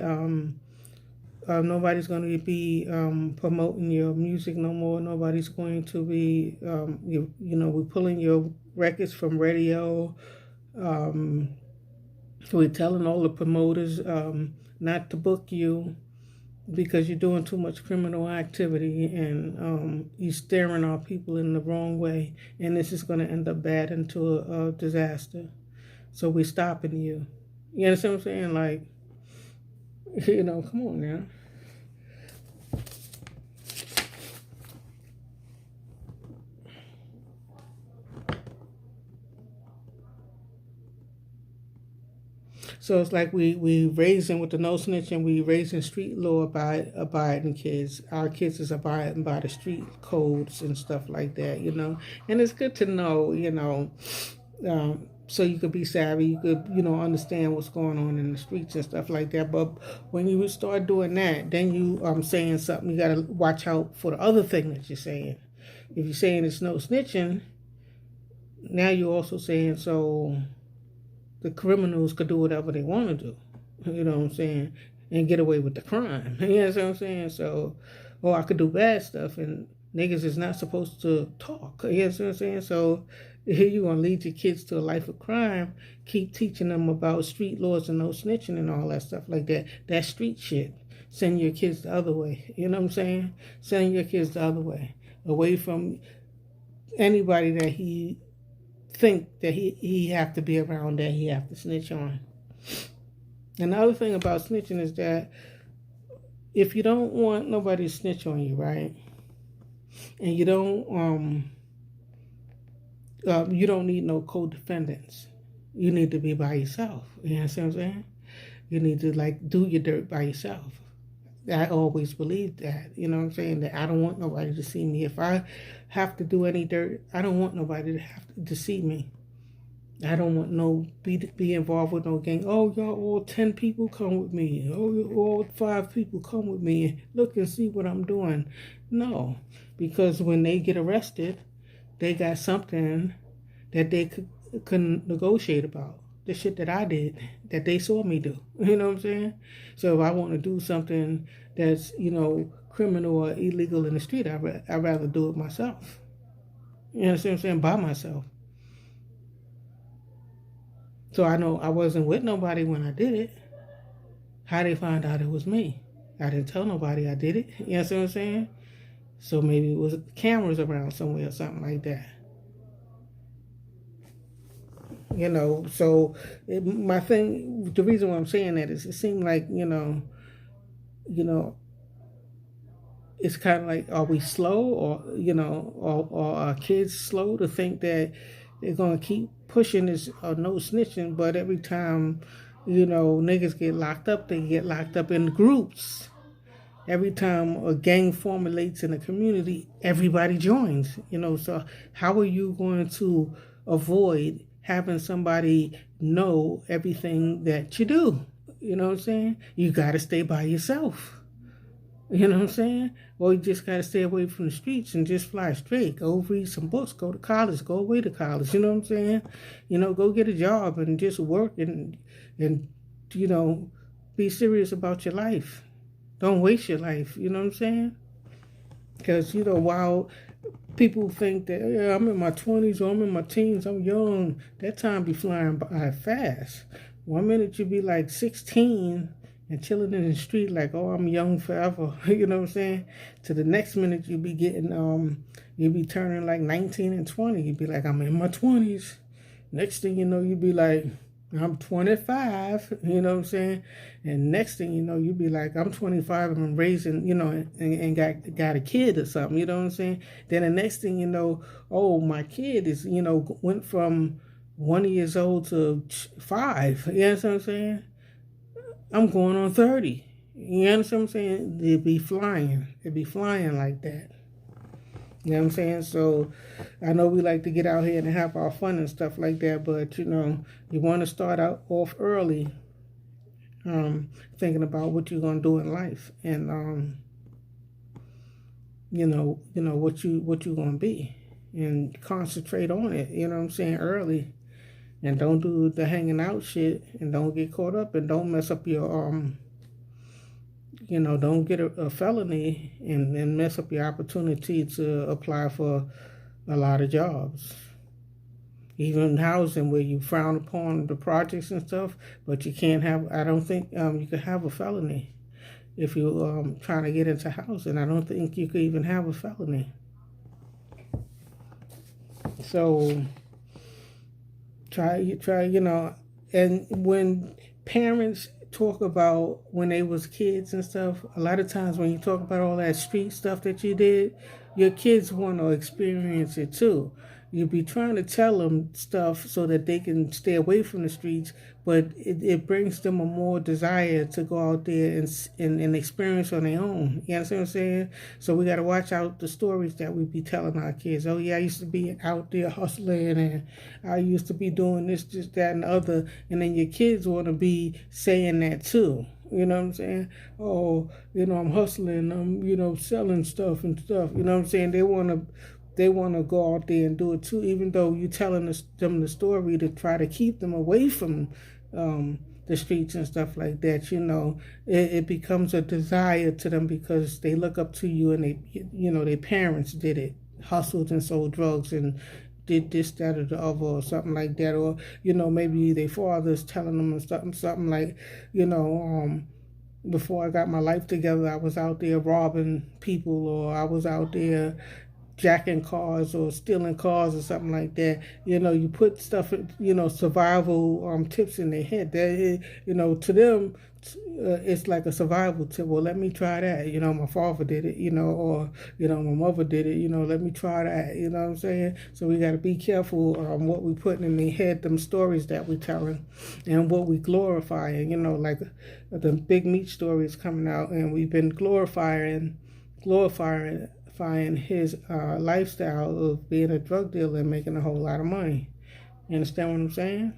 nobody's going to be promoting your music no more. Nobody's going to be, we're pulling your records from radio. We're telling all the promoters not to book you because you're doing too much criminal activity and you're steering our people in the wrong way. And this is going to end up bad into a disaster. So we're stopping you. You understand what I'm saying? Like, come on now. So it's like we raising with the no snitching, we raising street law abiding kids. Our kids is abiding by the street codes and stuff like that, And it's good to know, so you could be savvy, you could, understand what's going on in the streets and stuff like that. But when you start doing that, then you saying something, you gotta watch out for the other thing that you're saying. If you're saying it's no snitching, now you're also saying so the criminals could do whatever they want to do, you know what I'm saying, and get away with the crime. You know what I'm saying? So, I could do bad stuff, and niggas is not supposed to talk. You know what I'm saying? So, here you're going to lead your kids to a life of crime, keep teaching them about street laws and no snitching and all that stuff like that. That street shit. Send your kids the other way. You know what I'm saying? Send your kids the other way. Away from anybody that he think that he have to be around, that he have to snitch on. And the other thing about snitching is that if you don't want nobody to snitch on you, right, and you don't need no co-defendants, you need to be by yourself. You know what I'm saying? You need to do your dirt by yourself. I always believed that, you know what I'm saying, that I don't want nobody to see me. If I have to do any dirt, I don't want nobody to have to see me. I don't want be involved with no gang. Oh, y'all, all 10 people come with me. Oh, all 5 people come with me. Look and see what I'm doing. No, because when they get arrested, they got something that they could negotiate about. The shit that I did, that they saw me do. You know what I'm saying? So if I want to do something that's, criminal or illegal in the street, I'd rather do it myself. You know what I'm saying? By myself. So I know I wasn't with nobody when I did it. How they find out it was me? I didn't tell nobody I did it. You know what I'm saying? So maybe it was cameras around somewhere or something like that. So my thing, the reason why I'm saying that is it seemed like, it's kind of like, are we slow or are kids slow to think that they're going to keep pushing this no snitching, but every time, niggas get locked up, they get locked up in groups. Every time a gang formulates in a community, everybody joins, so how are you going to avoid having somebody know everything that you do? You know what I'm saying? You got to stay by yourself. You know what I'm saying? Or you just got to stay away from the streets and just fly straight. Go read some books, go to college, go away to college. You know what I'm saying? Go get a job and just work and be serious about your life. Don't waste your life. You know what I'm saying? Because, while people think that, yeah, I'm in my 20s or I'm in my teens, I'm young, that time be flying by fast. 1 minute you be like 16 and chilling in the street like, oh, I'm young forever. You know what I'm saying? To the next minute you be getting, you be turning like 19 and 20. You be like, I'm in my 20s. Next thing you know, you be like, I'm 25, you know what I'm saying? And next thing you know, you be like, I'm 25 and I'm raising, and got a kid or something, you know what I'm saying? Then the next thing you know, oh, my kid is, went from 1 years old to 5. You know what I'm saying? I'm going on 30. You understand what I'm saying? They'd be flying. They'd be flying like that. You know what I'm saying? So I know we like to get out here and have our fun and stuff like that, but you want to start out off early, thinking about what you're gonna do in life, and what you gonna be, and concentrate on it. You know what I'm saying? Early, and don't do the hanging out shit, and don't get caught up, and don't mess up your don't get a felony and mess up your opportunity to apply for a lot of jobs. Even housing, where you frown upon the projects and stuff, but you can't have. I don't think you could have a felony if you're trying to get into housing. I don't think you could even have a felony. So try, and when parents talk about when they was kids and stuff, a lot of times when you talk about all that street stuff that you did, your kids want to experience it too. You be trying to tell them stuff so that they can stay away from the streets, but it brings them a more desire to go out there and experience on their own. You understand what I'm saying? So we got to watch out the stories that we be telling our kids. Oh yeah, I used to be out there hustling, and I used to be doing this, that, and the other. And then your kids want to be saying that too. You know what I'm saying? Oh, I'm hustling. I'm, selling stuff and stuff. You know what I'm saying? They want to go out there and do it too, even though you're telling them the story to try to keep them away from the streets and stuff like that. It becomes a desire to them because they look up to you, and their parents did it, hustled and sold drugs and did this, that, or the other, or something like that. Or maybe their father's telling them something like, before I got my life together, I was out there robbing people, or I was out there jacking cars or stealing cars or something like that. You put stuff, survival tips in their head. That to them, it's like a survival tip. Well, let me try that. My father did it. Or my mother did it. Let me try that. You know what I'm saying? So we got to be careful what we putting in their head, them stories that we telling, and what we glorifying. Like the big meat story is coming out, and we've been glorifying his lifestyle of being a drug dealer and making a whole lot of money. You understand what I'm saying?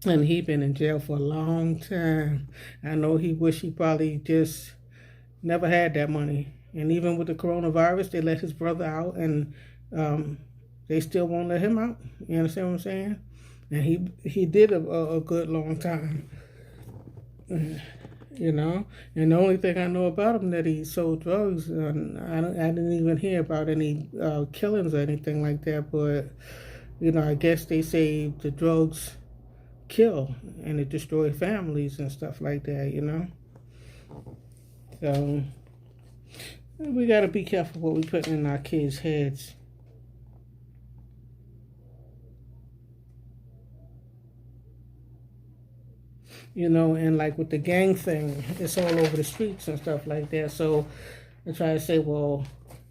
And he been in jail for a long time. I know he wish he probably just never had that money. And even with the coronavirus, they let his brother out, and they still won't let him out. You understand what I'm saying? And he did a good long time. And the only thing I know about him that he sold drugs. I didn't even hear about any killings or anything like that. But I guess they say the drugs kill and it destroy families and stuff like that. So we got to be careful what we put in our kids' heads. And like with the gang thing, it's all over the streets and stuff like that. So I try to say, well,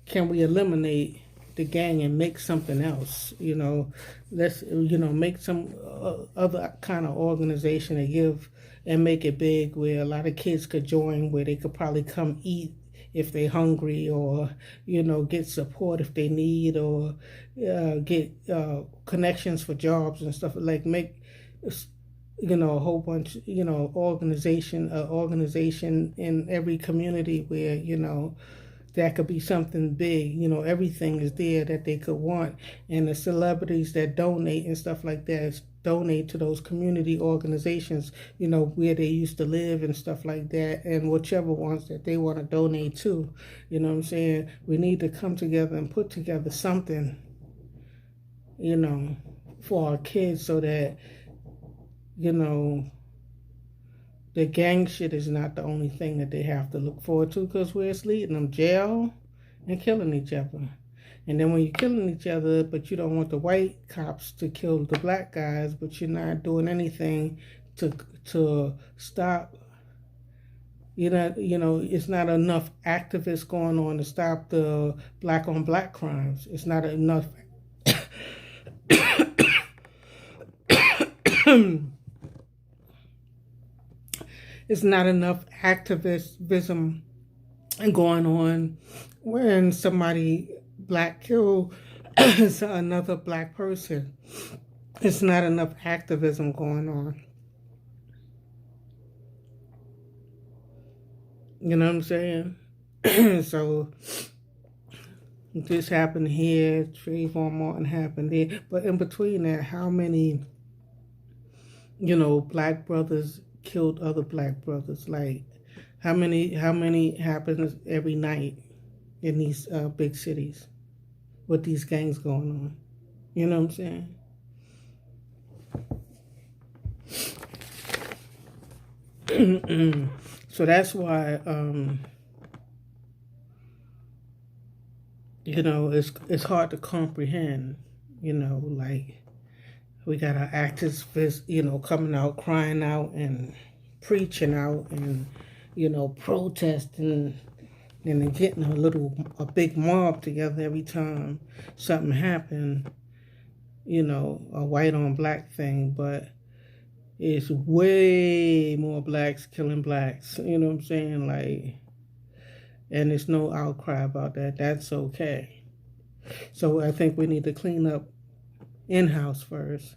can we eliminate the gang and make something else? Let's make some other kind of organization and make it big, where a lot of kids could join, where they could probably come eat if they're hungry, or get support if they need, or get connections for jobs and stuff. Like make a whole bunch, organization in every community where, that could be something big. Everything is there that they could want. And the celebrities that donate and stuff like that donate to those community organizations, where they used to live and stuff like that, and whichever ones that they want to donate to. You know what I'm saying? We need to come together and put together something, for our kids, so that the gang shit is not the only thing that they have to look forward to, because where it's leading them, jail and killing each other. And then when you're killing each other, but you don't want the white cops to kill the black guys, but you're not doing anything to stop. It's not enough activists going on to stop the black on black crimes. It's not enough It's not enough activism going on when somebody black kill another black person. It's not enough activism going on. You know what I'm saying? So this happened here, Trayvon Martin happened there, but in between that, how many, black brothers killed other black brothers? Like, how many happens every night in these big cities with these gangs going on? You know what I'm saying? So that's why, it's hard to comprehend. Like we got our activists, coming out, crying out, and preaching out, and protesting, and then getting a big mob together every time something happened. A white on black thing, but it's way more blacks killing blacks. You know what I'm saying? Like, and there's no outcry about that. That's okay. So I think we need to clean up in-house first,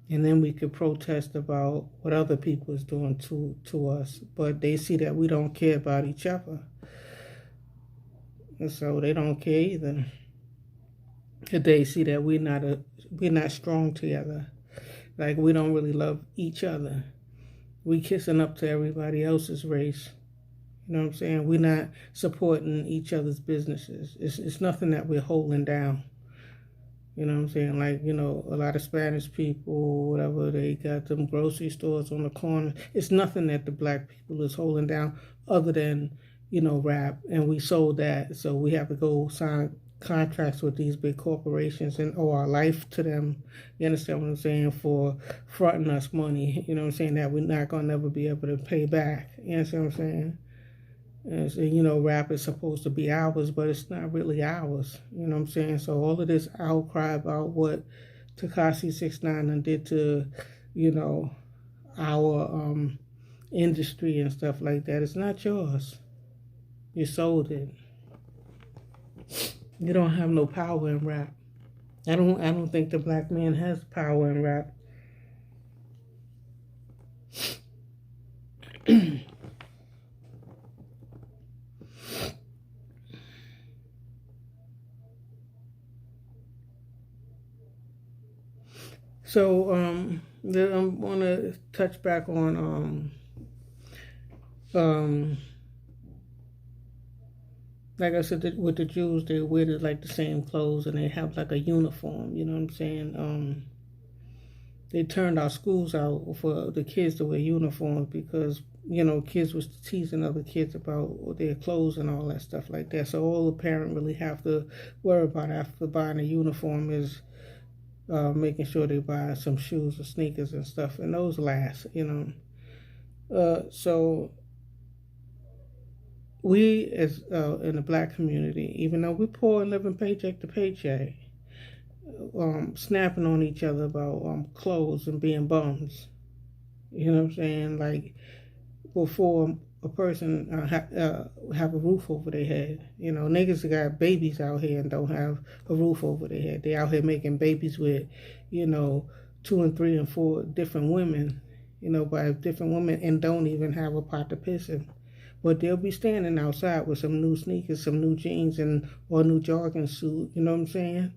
and then we could protest about what other people is doing to us. But they see that we don't care about each other, and so they don't care either. They see that we're not strong together. Like, we don't really love each other. We kissing up to everybody else's race. You know what I'm saying? We're not supporting each other's businesses. It's nothing that we're holding down. You know what I'm saying? Like, a lot of Spanish people, whatever, they got them grocery stores on the corner. It's nothing that the black people is holding down other than, rap. And we sold that, so we have to go sign contracts with these big corporations and owe our life to them. You understand what I'm saying? For fronting us money. You know what I'm saying? That we're not going to never be able to pay back. You understand what I'm saying? And so, rap is supposed to be ours, but it's not really ours. You know what I'm saying? So all of this outcry about what Tekashi 6ix9ine did to, our industry and stuff like that, it's not yours. You sold it. You don't have no power in rap. I don't think the black man has power in rap. So I want to touch back on like I said, with the Jews, they wear like the same clothes and they have like a uniform. You know what I'm saying? They turned our schools out for the kids to wear uniforms because kids was teasing other kids about their clothes and all that stuff like that. So all the parent really have to worry about after buying a uniform is making sure they buy some shoes or sneakers and stuff, and those last. So we as in the black community, even though we're poor and living paycheck to paycheck, snapping on each other about clothes and being bums. You know what I'm saying? Like, before a person have a roof over their head. Niggas got babies out here and don't have a roof over their head. They out here making babies with, 2 and 3 and 4 different women, by different women, and don't even have a pot to piss in. But they'll be standing outside with some new sneakers, some new jeans, or a new jogging suit, you know what I'm saying?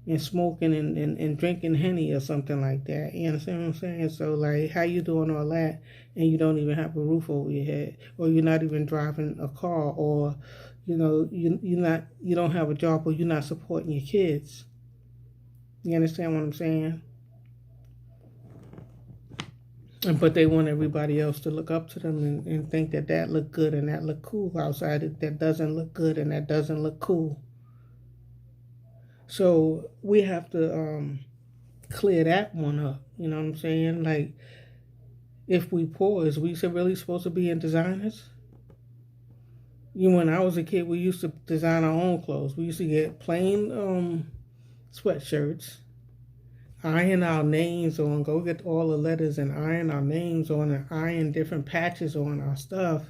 And smoking and drinking Henny or something like that. You understand what I'm saying? So, like, how you doing all that and you don't even have a roof over your head, or you're not even driving a car, or you don't have a job, or you're not supporting your kids. You understand what I'm saying? But they want everybody else to look up to them and think that look good and that look cool outside. That doesn't look good and that doesn't look cool. So we have to clear that one up. You know what I'm saying? Like, if we poor, is we really supposed to be in designers? When I was a kid, we used to design our own clothes. We used to get plain sweatshirts. iron our names on, go get all the letters and iron our names on and iron different patches on our stuff.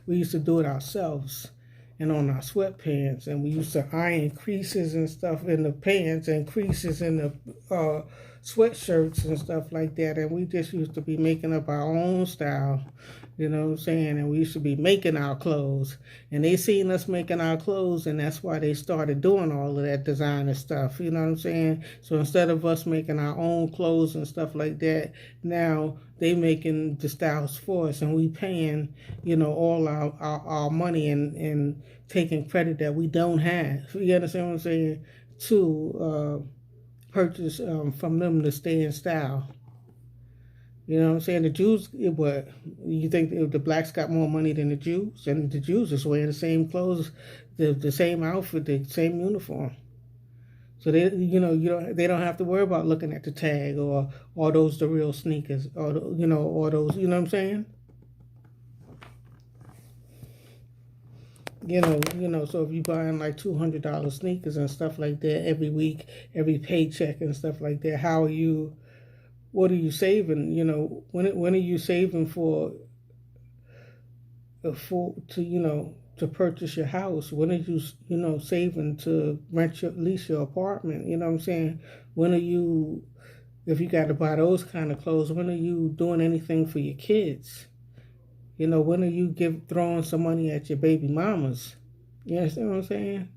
We used to do it ourselves and on our sweatpants, and we used to iron creases and stuff in the pants and creases in the sweatshirts and stuff like that. And we just used to be making up our own style, you know what I'm saying? And we used to be making our clothes, and they seen us making our clothes, and that's why they started doing all of that designer stuff, you know what I'm saying? So instead of us making our own clothes and stuff like that, now they making the styles for us, and we paying, all our money and taking credit that we don't have. You understand what I'm saying? To purchase from them to stay in style. You know what I'm saying? The Jews, what you think the blacks got more money than the Jews, and the Jews is wearing the same clothes, the same outfit, the same uniform. So they don't have to worry about looking at the tag or are those the real sneakers or those, you know what I'm saying? So if you buying like $200 sneakers and stuff like that every week, every paycheck and stuff like that, how are you? What are you saving? When are you saving to purchase your house? When are you saving to lease your apartment? You know what I'm saying? When are you, if you got to buy those kind of clothes? When are you doing anything for your kids? When are you throwing some money at your baby mamas? You understand what I'm saying?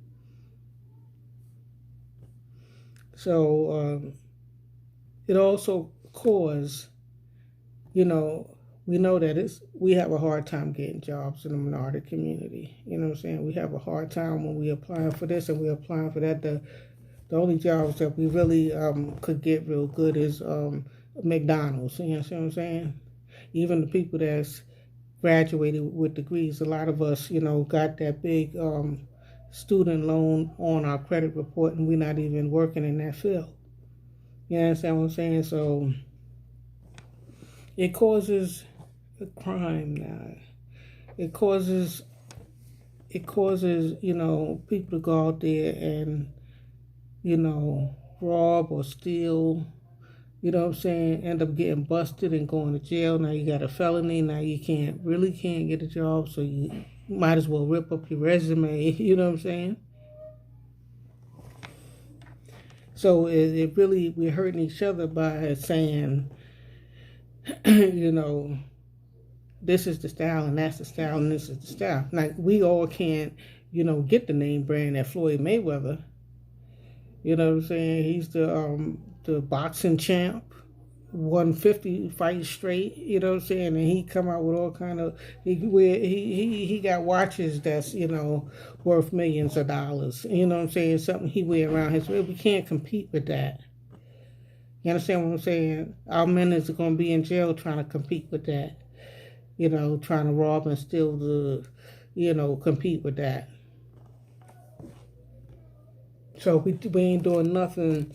So it also causes, we know that we have a hard time getting jobs in the minority community. You know what I'm saying? We have a hard time when we applying for this and we applying for that. The only jobs that we really could get real good is McDonald's. You know what I'm saying? Even the people that's graduated with degrees, a lot of us, got that big student loan on our credit report, and we're not even working in that field. You understand what I'm saying? So it causes a crime now. It causes people to go out there and rob or steal. You know what I'm saying? End up getting busted and going to jail. Now you got a felony. Now you can't get a job, so you might as well rip up your resume. You know what I'm saying? So it really, we're hurting each other by saying, this is the style and that's the style and this is the style. Like we all can't, get the name brand that Floyd Mayweather. You know what I'm saying? He's the boxing champ, won 50 fights straight. You know what I'm saying? And he come out with all kind of he got watches that's worth millions of dollars. You know what I'm saying? Something he wear around his waist. We can't compete with that. You understand what I'm saying? Our men is going to be in jail trying to compete with that. Trying to rob and steal compete with that. So we ain't doing nothing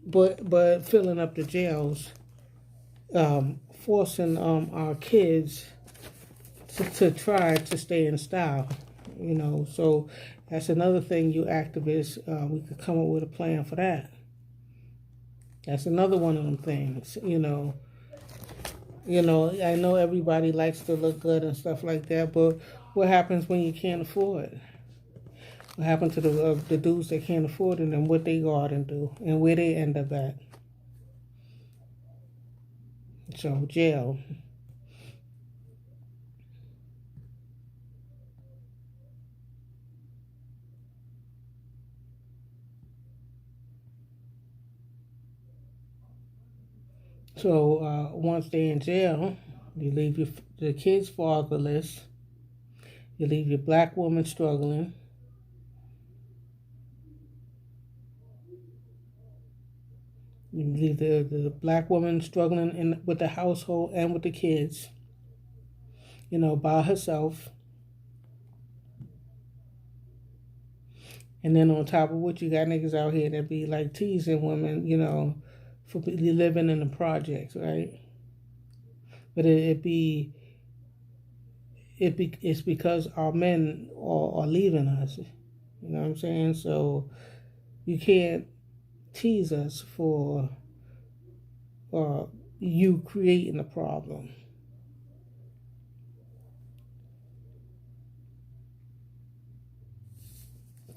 but filling up the jails, forcing our kids to try to stay in style. So that's another thing, you activists, we could come up with a plan for that. That's another one of them things. I know everybody likes to look good and stuff like that, but what happens when you can't afford it? What happened to the dudes that can't afford it, and what they go out and do, and where they end up at? So, jail. So, once they're in jail, you leave the kids fatherless. You leave your black woman struggling. You leave the black woman struggling with the household and with the kids, by herself. And then on top of what, you got niggas out here that be like teasing women, for living in the projects, right? But it's because our men are leaving us. You know what I'm saying? So you can't tease us for uh, you creating a problem.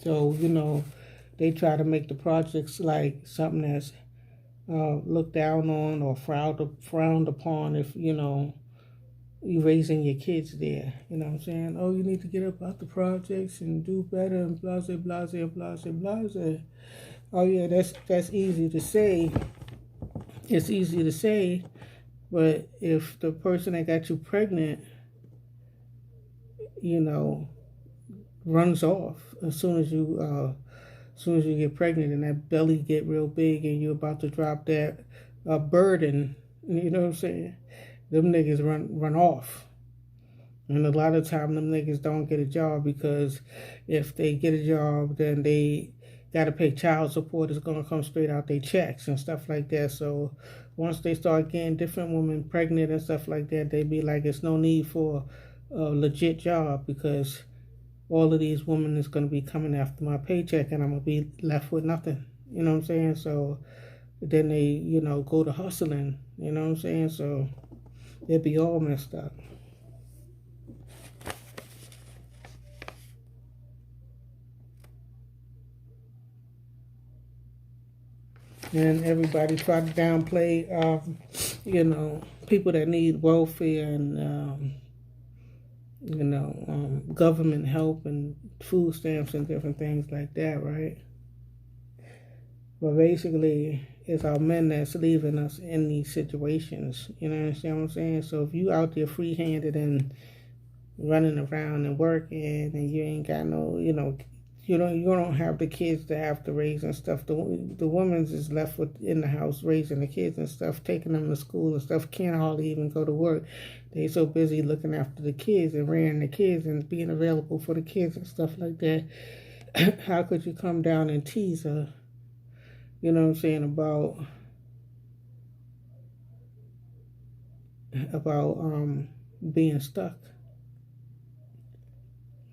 So, they try to make the projects like something that's looked down on or frowned upon if, you raising your kids there. You know what I'm saying? Oh, you need to get up out the projects and do better and blase, blase, blase, blase. Oh, yeah, that's easy to say. It's easy to say, but if the person that got you pregnant, you know, runs off as soon as you get pregnant and that belly get real big and you're about to drop that burden, you know what I'm saying? Them niggas run off. And a lot of time them niggas don't get a job because if they get a job, then they got to pay child support. It's going to come straight out their checks and stuff like that. So once they start getting different women pregnant and stuff like that, they be like, it's no need for a legit job because all of these women is going to be coming after my paycheck and I'm going to be left with nothing. You know what I'm saying? So then they, go to hustling. You know what I'm saying? So they'd be all messed up. And everybody try to downplay, people that need welfare and, government help and food stamps and different things like that, right? But basically, it's our men that's leaving us in these situations. You know what I'm saying? So if you out there free-handed and running around and working and you ain't got no, you don't have the kids to have to raise and stuff. The woman's is left with in the house raising the kids and stuff, taking them to school and stuff. Can't hardly even go to work. They so busy looking after the kids and rearing the kids and being available for the kids and stuff like that. How could you come down and tease her? You know what I'm saying about being stuck.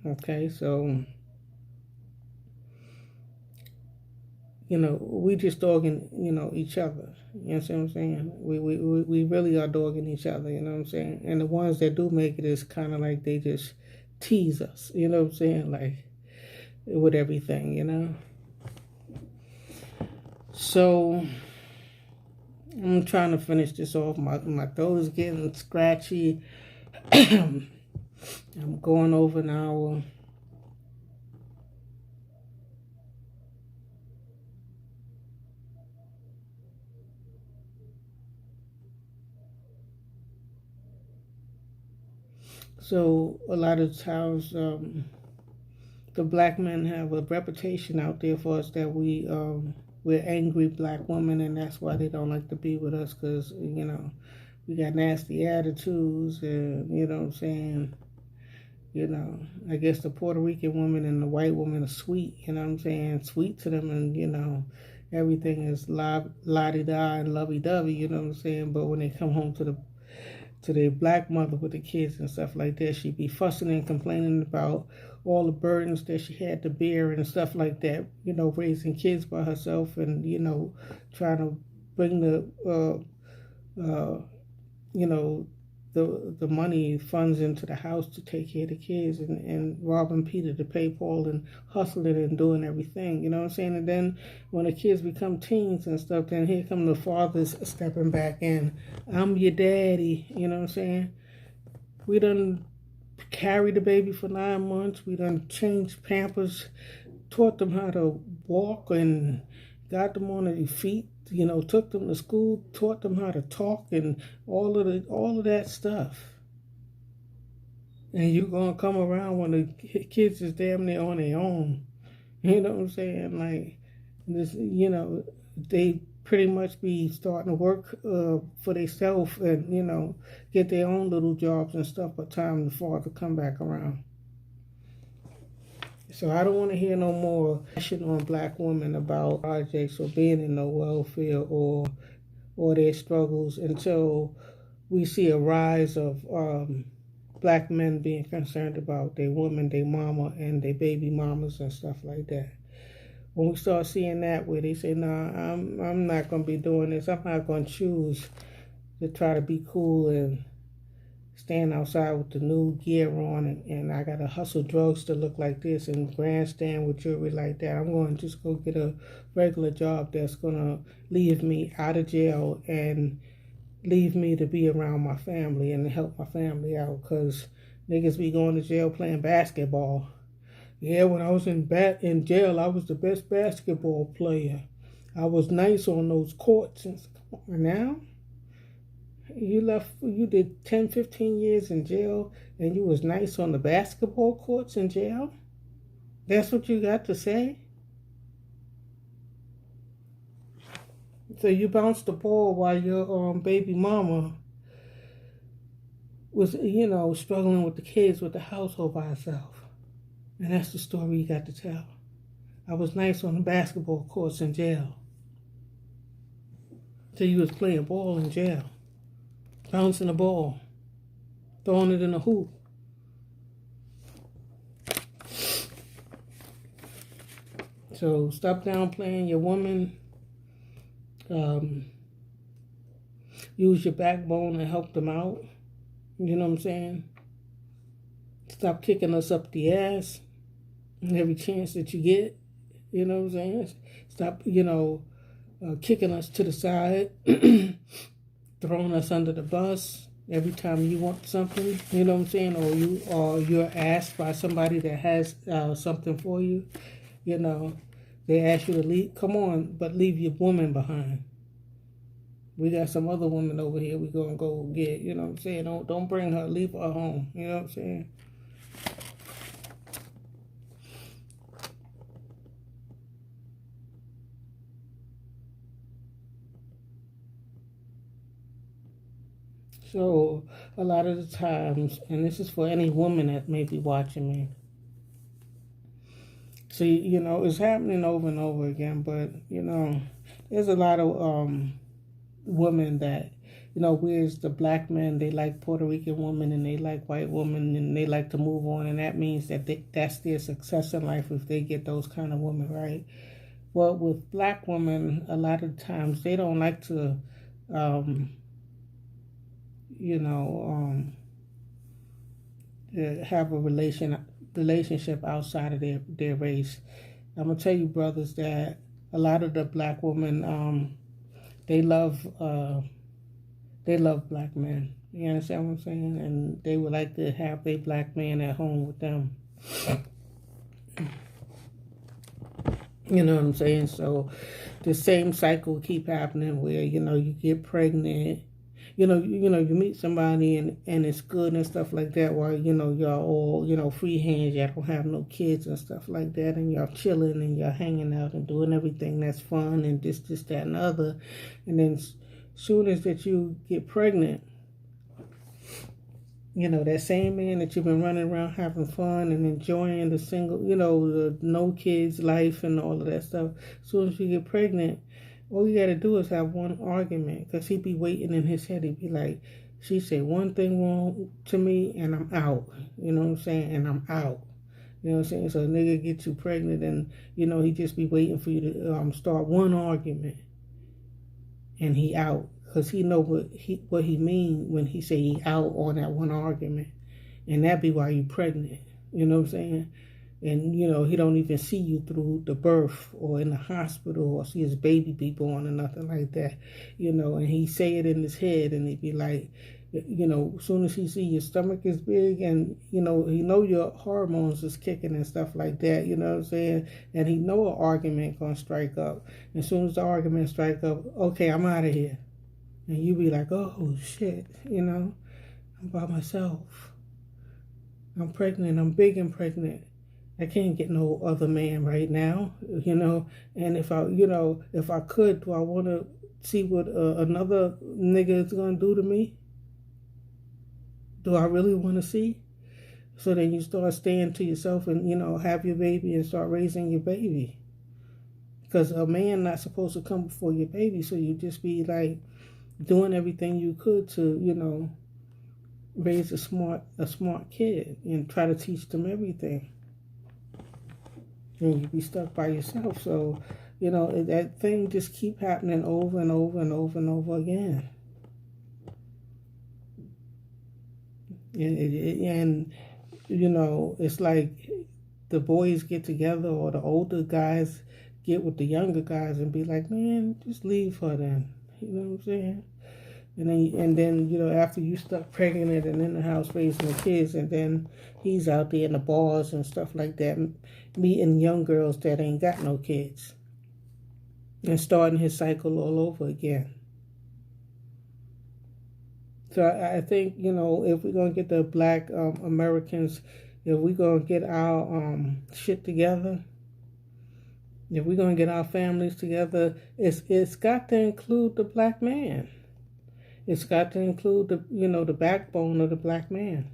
Okay, so. We just dogging, each other. You know what I'm saying? We really are dogging each other, you know what I'm saying? And the ones that do make it is kind of like they just tease us, you know what I'm saying? Like, with everything. So, I'm trying to finish this off. My throat is getting scratchy. I'm going over an hour. So a lot of times, the black men have a reputation out there for us that we're angry black women, and that's why they don't like to be with us because we got nasty attitudes, and you know what I'm saying. I guess the Puerto Rican woman and the white woman are sweet. You know what I'm saying, sweet to them, and everything is la-di-da and lovey-dovey. You know what I'm saying, but when they come home to their black mother with the kids and stuff like that, she'd be fussing and complaining about all the burdens that she had to bear and stuff like that, raising kids by herself and, trying to bring the money funds into the house to take care of the kids and robbing Peter to pay Paul and hustling and doing everything, you know what I'm saying? And then when the kids become teens and stuff, then here come the fathers stepping back in. I'm your daddy, you know what I'm saying? We done carried the baby for 9 months. We done changed Pampers, taught them how to walk and got them on their feet. Took them to school, taught them how to talk, and all of that stuff. And you gonna come around when the kids is damn near on their own. You know what I'm saying? Like this, they pretty much be starting to work for themselves and get their own little jobs and stuff. By the time the father come back around. So I don't want to hear no more passion on black women about projects or being in no welfare or their struggles until we see a rise of black men being concerned about their women, their mama, and their baby mamas and stuff like that. when we start seeing that where they say, "Nah, I'm not gonna be doing this. I'm not gonna choose to try to be cool and stand outside with the new gear on, and I gotta hustle drugs to look like this and grandstand with jewelry like that. I'm going to just go get a regular job that's gonna leave me out of jail and leave me to be around my family and help my family out, because niggas be going to jail playing basketball. Yeah, when I was in jail, I was the best basketball player. I was nice on those courts. And come on now, you did 10, 15 years in jail, and you was nice on the basketball courts in jail? That's what you got to say? So you bounced the ball while your baby mama was, struggling with the kids with the household by herself. And that's the story you got to tell. I was nice on the basketball courts in jail. So you was playing ball in jail. Bouncing the ball. Throwing it in the hoop. So stop downplaying your woman. Use your backbone to help them out. You know what I'm saying? Stop kicking us up the ass every chance that you get. You know what I'm saying? Stop, kicking us to the side, throwing us under the bus every time you want something. You know what I'm saying? Or you're asked by somebody that has something for you. They ask you to leave. Come on, but leave your woman behind. We got some other women over here we gonna go get. You know what I'm saying? Don't bring her. Leave her home. You know what I'm saying? So a lot of the times, and this is for any woman that may be watching me. See, it's happening over and over again, but there's a lot of women that, whereas the black men, they like Puerto Rican women and they like white women and they like to move on, and that means that that's their success in life if they get those kind of women, right? Well, with black women, a lot of times they don't like to, have a relationship outside of their race. I'm gonna tell you, brothers, that a lot of the black women, they love black men. You understand what I'm saying? And they would like to have their black man at home with them. You know what I'm saying? So the same cycle keep happening where you get pregnant. You meet somebody and it's good and stuff like that, while y'all all free hands, y'all don't have no kids and stuff like that, and y'all chilling and y'all hanging out and doing everything that's fun and this that and the other. And then soon as that you get pregnant, that same man that you've been running around having fun and enjoying the single, the no kids life and all of that stuff, as soon as you get pregnant, all you got to do is have one argument, because he be waiting in his head. He be like, she said one thing wrong to me and I'm out. You know what I'm saying? And I'm out. You know what I'm saying? So a nigga get you pregnant and, he just be waiting for you to start one argument and he out. Because he know what he mean when he say he out on that one argument. And that be why you pregnant. You know what I'm saying? And, he don't even see you through the birth or in the hospital or see his baby be born or nothing like that. And he say it in his head and he be like, as soon as he see your stomach is big and, he know your hormones is kicking and stuff like that, you know what I'm saying? And he know an argument gonna strike up. As soon as the argument strike up, okay, I'm out of here. And you be like, oh, shit, I'm by myself. I'm pregnant. I'm big and pregnant. I can't get no other man right now, And if I could, do I want to see what another nigga is going to do to me? Do I really want to see? So then you start staying to yourself and, have your baby and start raising your baby. Because a man not supposed to come before your baby, so you just be like doing everything you could to, raise a smart kid and try to teach them everything. and you be stuck by yourself. So, that thing just keep happening over and over and over and over again. And it's like the boys get together or the older guys get with the younger guys and be like, man, just leave her then. You know what I'm saying? And then after you stuck pregnant and in the house raising the kids, and then he's out there in the bars and stuff like that, meeting young girls that ain't got no kids, and starting his cycle all over again. So I think if we're gonna get the Black Americans, if we're gonna get our shit together, if we're gonna get our families together, it's got to include the black man. It's got to include the backbone of the black man.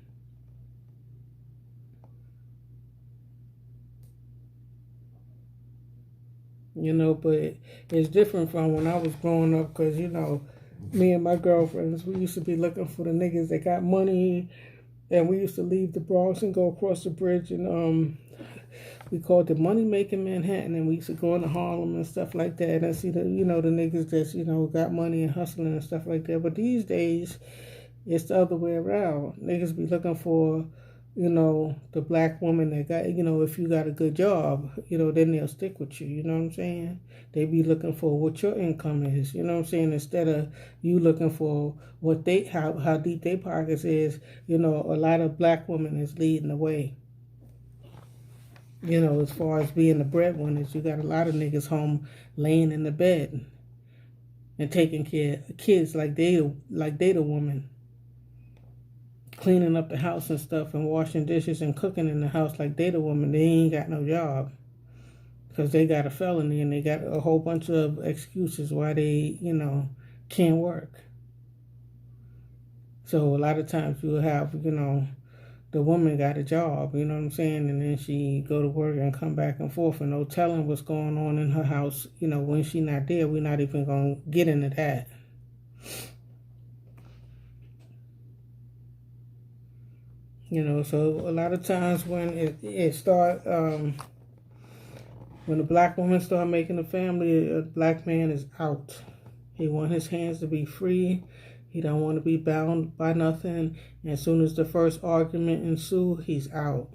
But it's different from when I was growing up, because me and my girlfriends, we used to be looking for the niggas that got money, and we used to leave the Bronx and go across the bridge, and we called it money making Manhattan, and we used to go into Harlem and stuff like that, and see the the niggas that's got money and hustling and stuff like that. But these days, it's the other way around. Niggas be looking for the black woman that got, if you got a good job, then they'll stick with you. You know what I'm saying? They be looking for what your income is. You know what I'm saying? Instead of you looking for what how deep their pockets is. A lot of black women is leading the way. As far as being the breadwinners, you got a lot of niggas home laying in the bed and taking care of kids like they the woman, cleaning up the house and stuff, and washing dishes and cooking in the house like they the woman. They ain't got no job because they got a felony and they got a whole bunch of excuses why they can't work. So a lot of times you'll have the woman got a job, you know what I'm saying, and then she go to work and come back and forth, and no telling what's going on in her house. When she not there, we're not even gonna get into that. So a lot of times when it start, when a black woman start making a family, a black man is out. He want his hands to be free. He don't want to be bound by nothing. And as soon as the first argument ensue, he's out.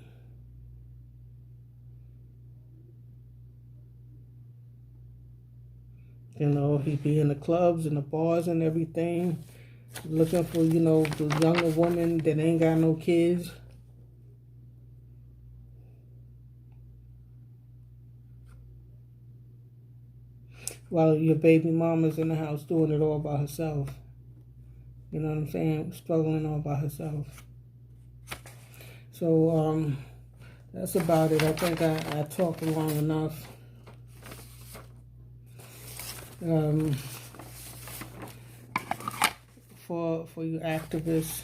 He be in the clubs and the bars and everything, looking for, the younger woman that ain't got no kids. While your baby mama's in the house doing it all by herself. You know what I'm saying? Struggling all by herself. So, that's about it. I think I talked long enough. For you activists,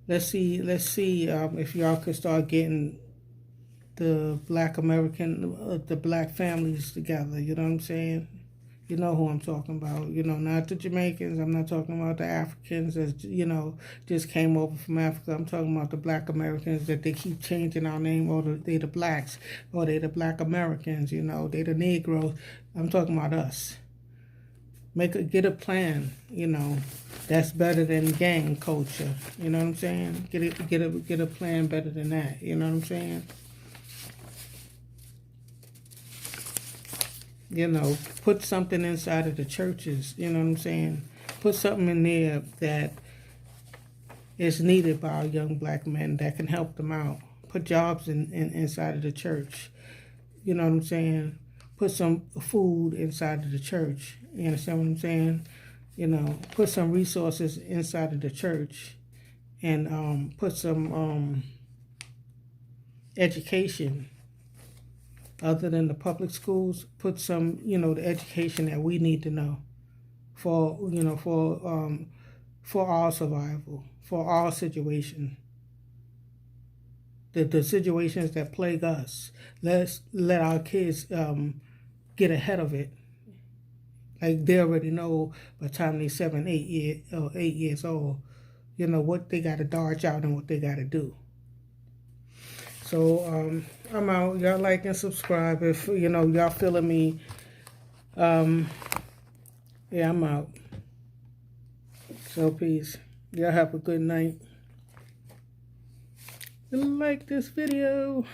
let's see if y'all could start getting the black the black families together. You know what I'm saying? You know who I'm talking about. Not the Jamaicans. I'm not talking about the Africans that, just came over from Africa. I'm talking about the black Americans that they keep changing our name, or they the blacks, or they the black Americans, they the Negroes. I'm talking about us. Get a plan, that's better than gang culture. You know what I'm saying? Get a plan better than that. You know what I'm saying? Put something inside of the churches, you know what I'm saying? Put something in there that is needed by our young black men that can help them out. Put jobs inside of the church, you know what I'm saying? Put some food inside of the church, you understand what I'm saying? Put some resources inside of the church, and put some education. Other than the public schools, put some, the education that we need to know for our survival, for our situation. The situations that plague us. Let's let our kids get ahead of it. Like they already know by the time they're 8 years old. what they got to dodge out and what they got to do. So I'm out. Y'all like and subscribe if y'all feeling me. Yeah, I'm out. So peace. Y'all have a good night. Like this video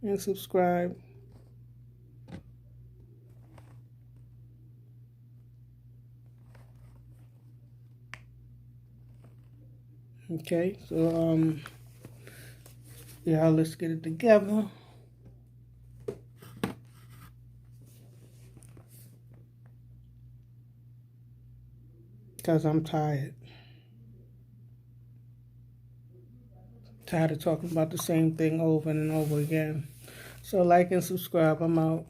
and subscribe. Okay, so yeah, let's get it together. Because I'm tired. Tired of talking about the same thing over and over again. So like and subscribe. I'm out.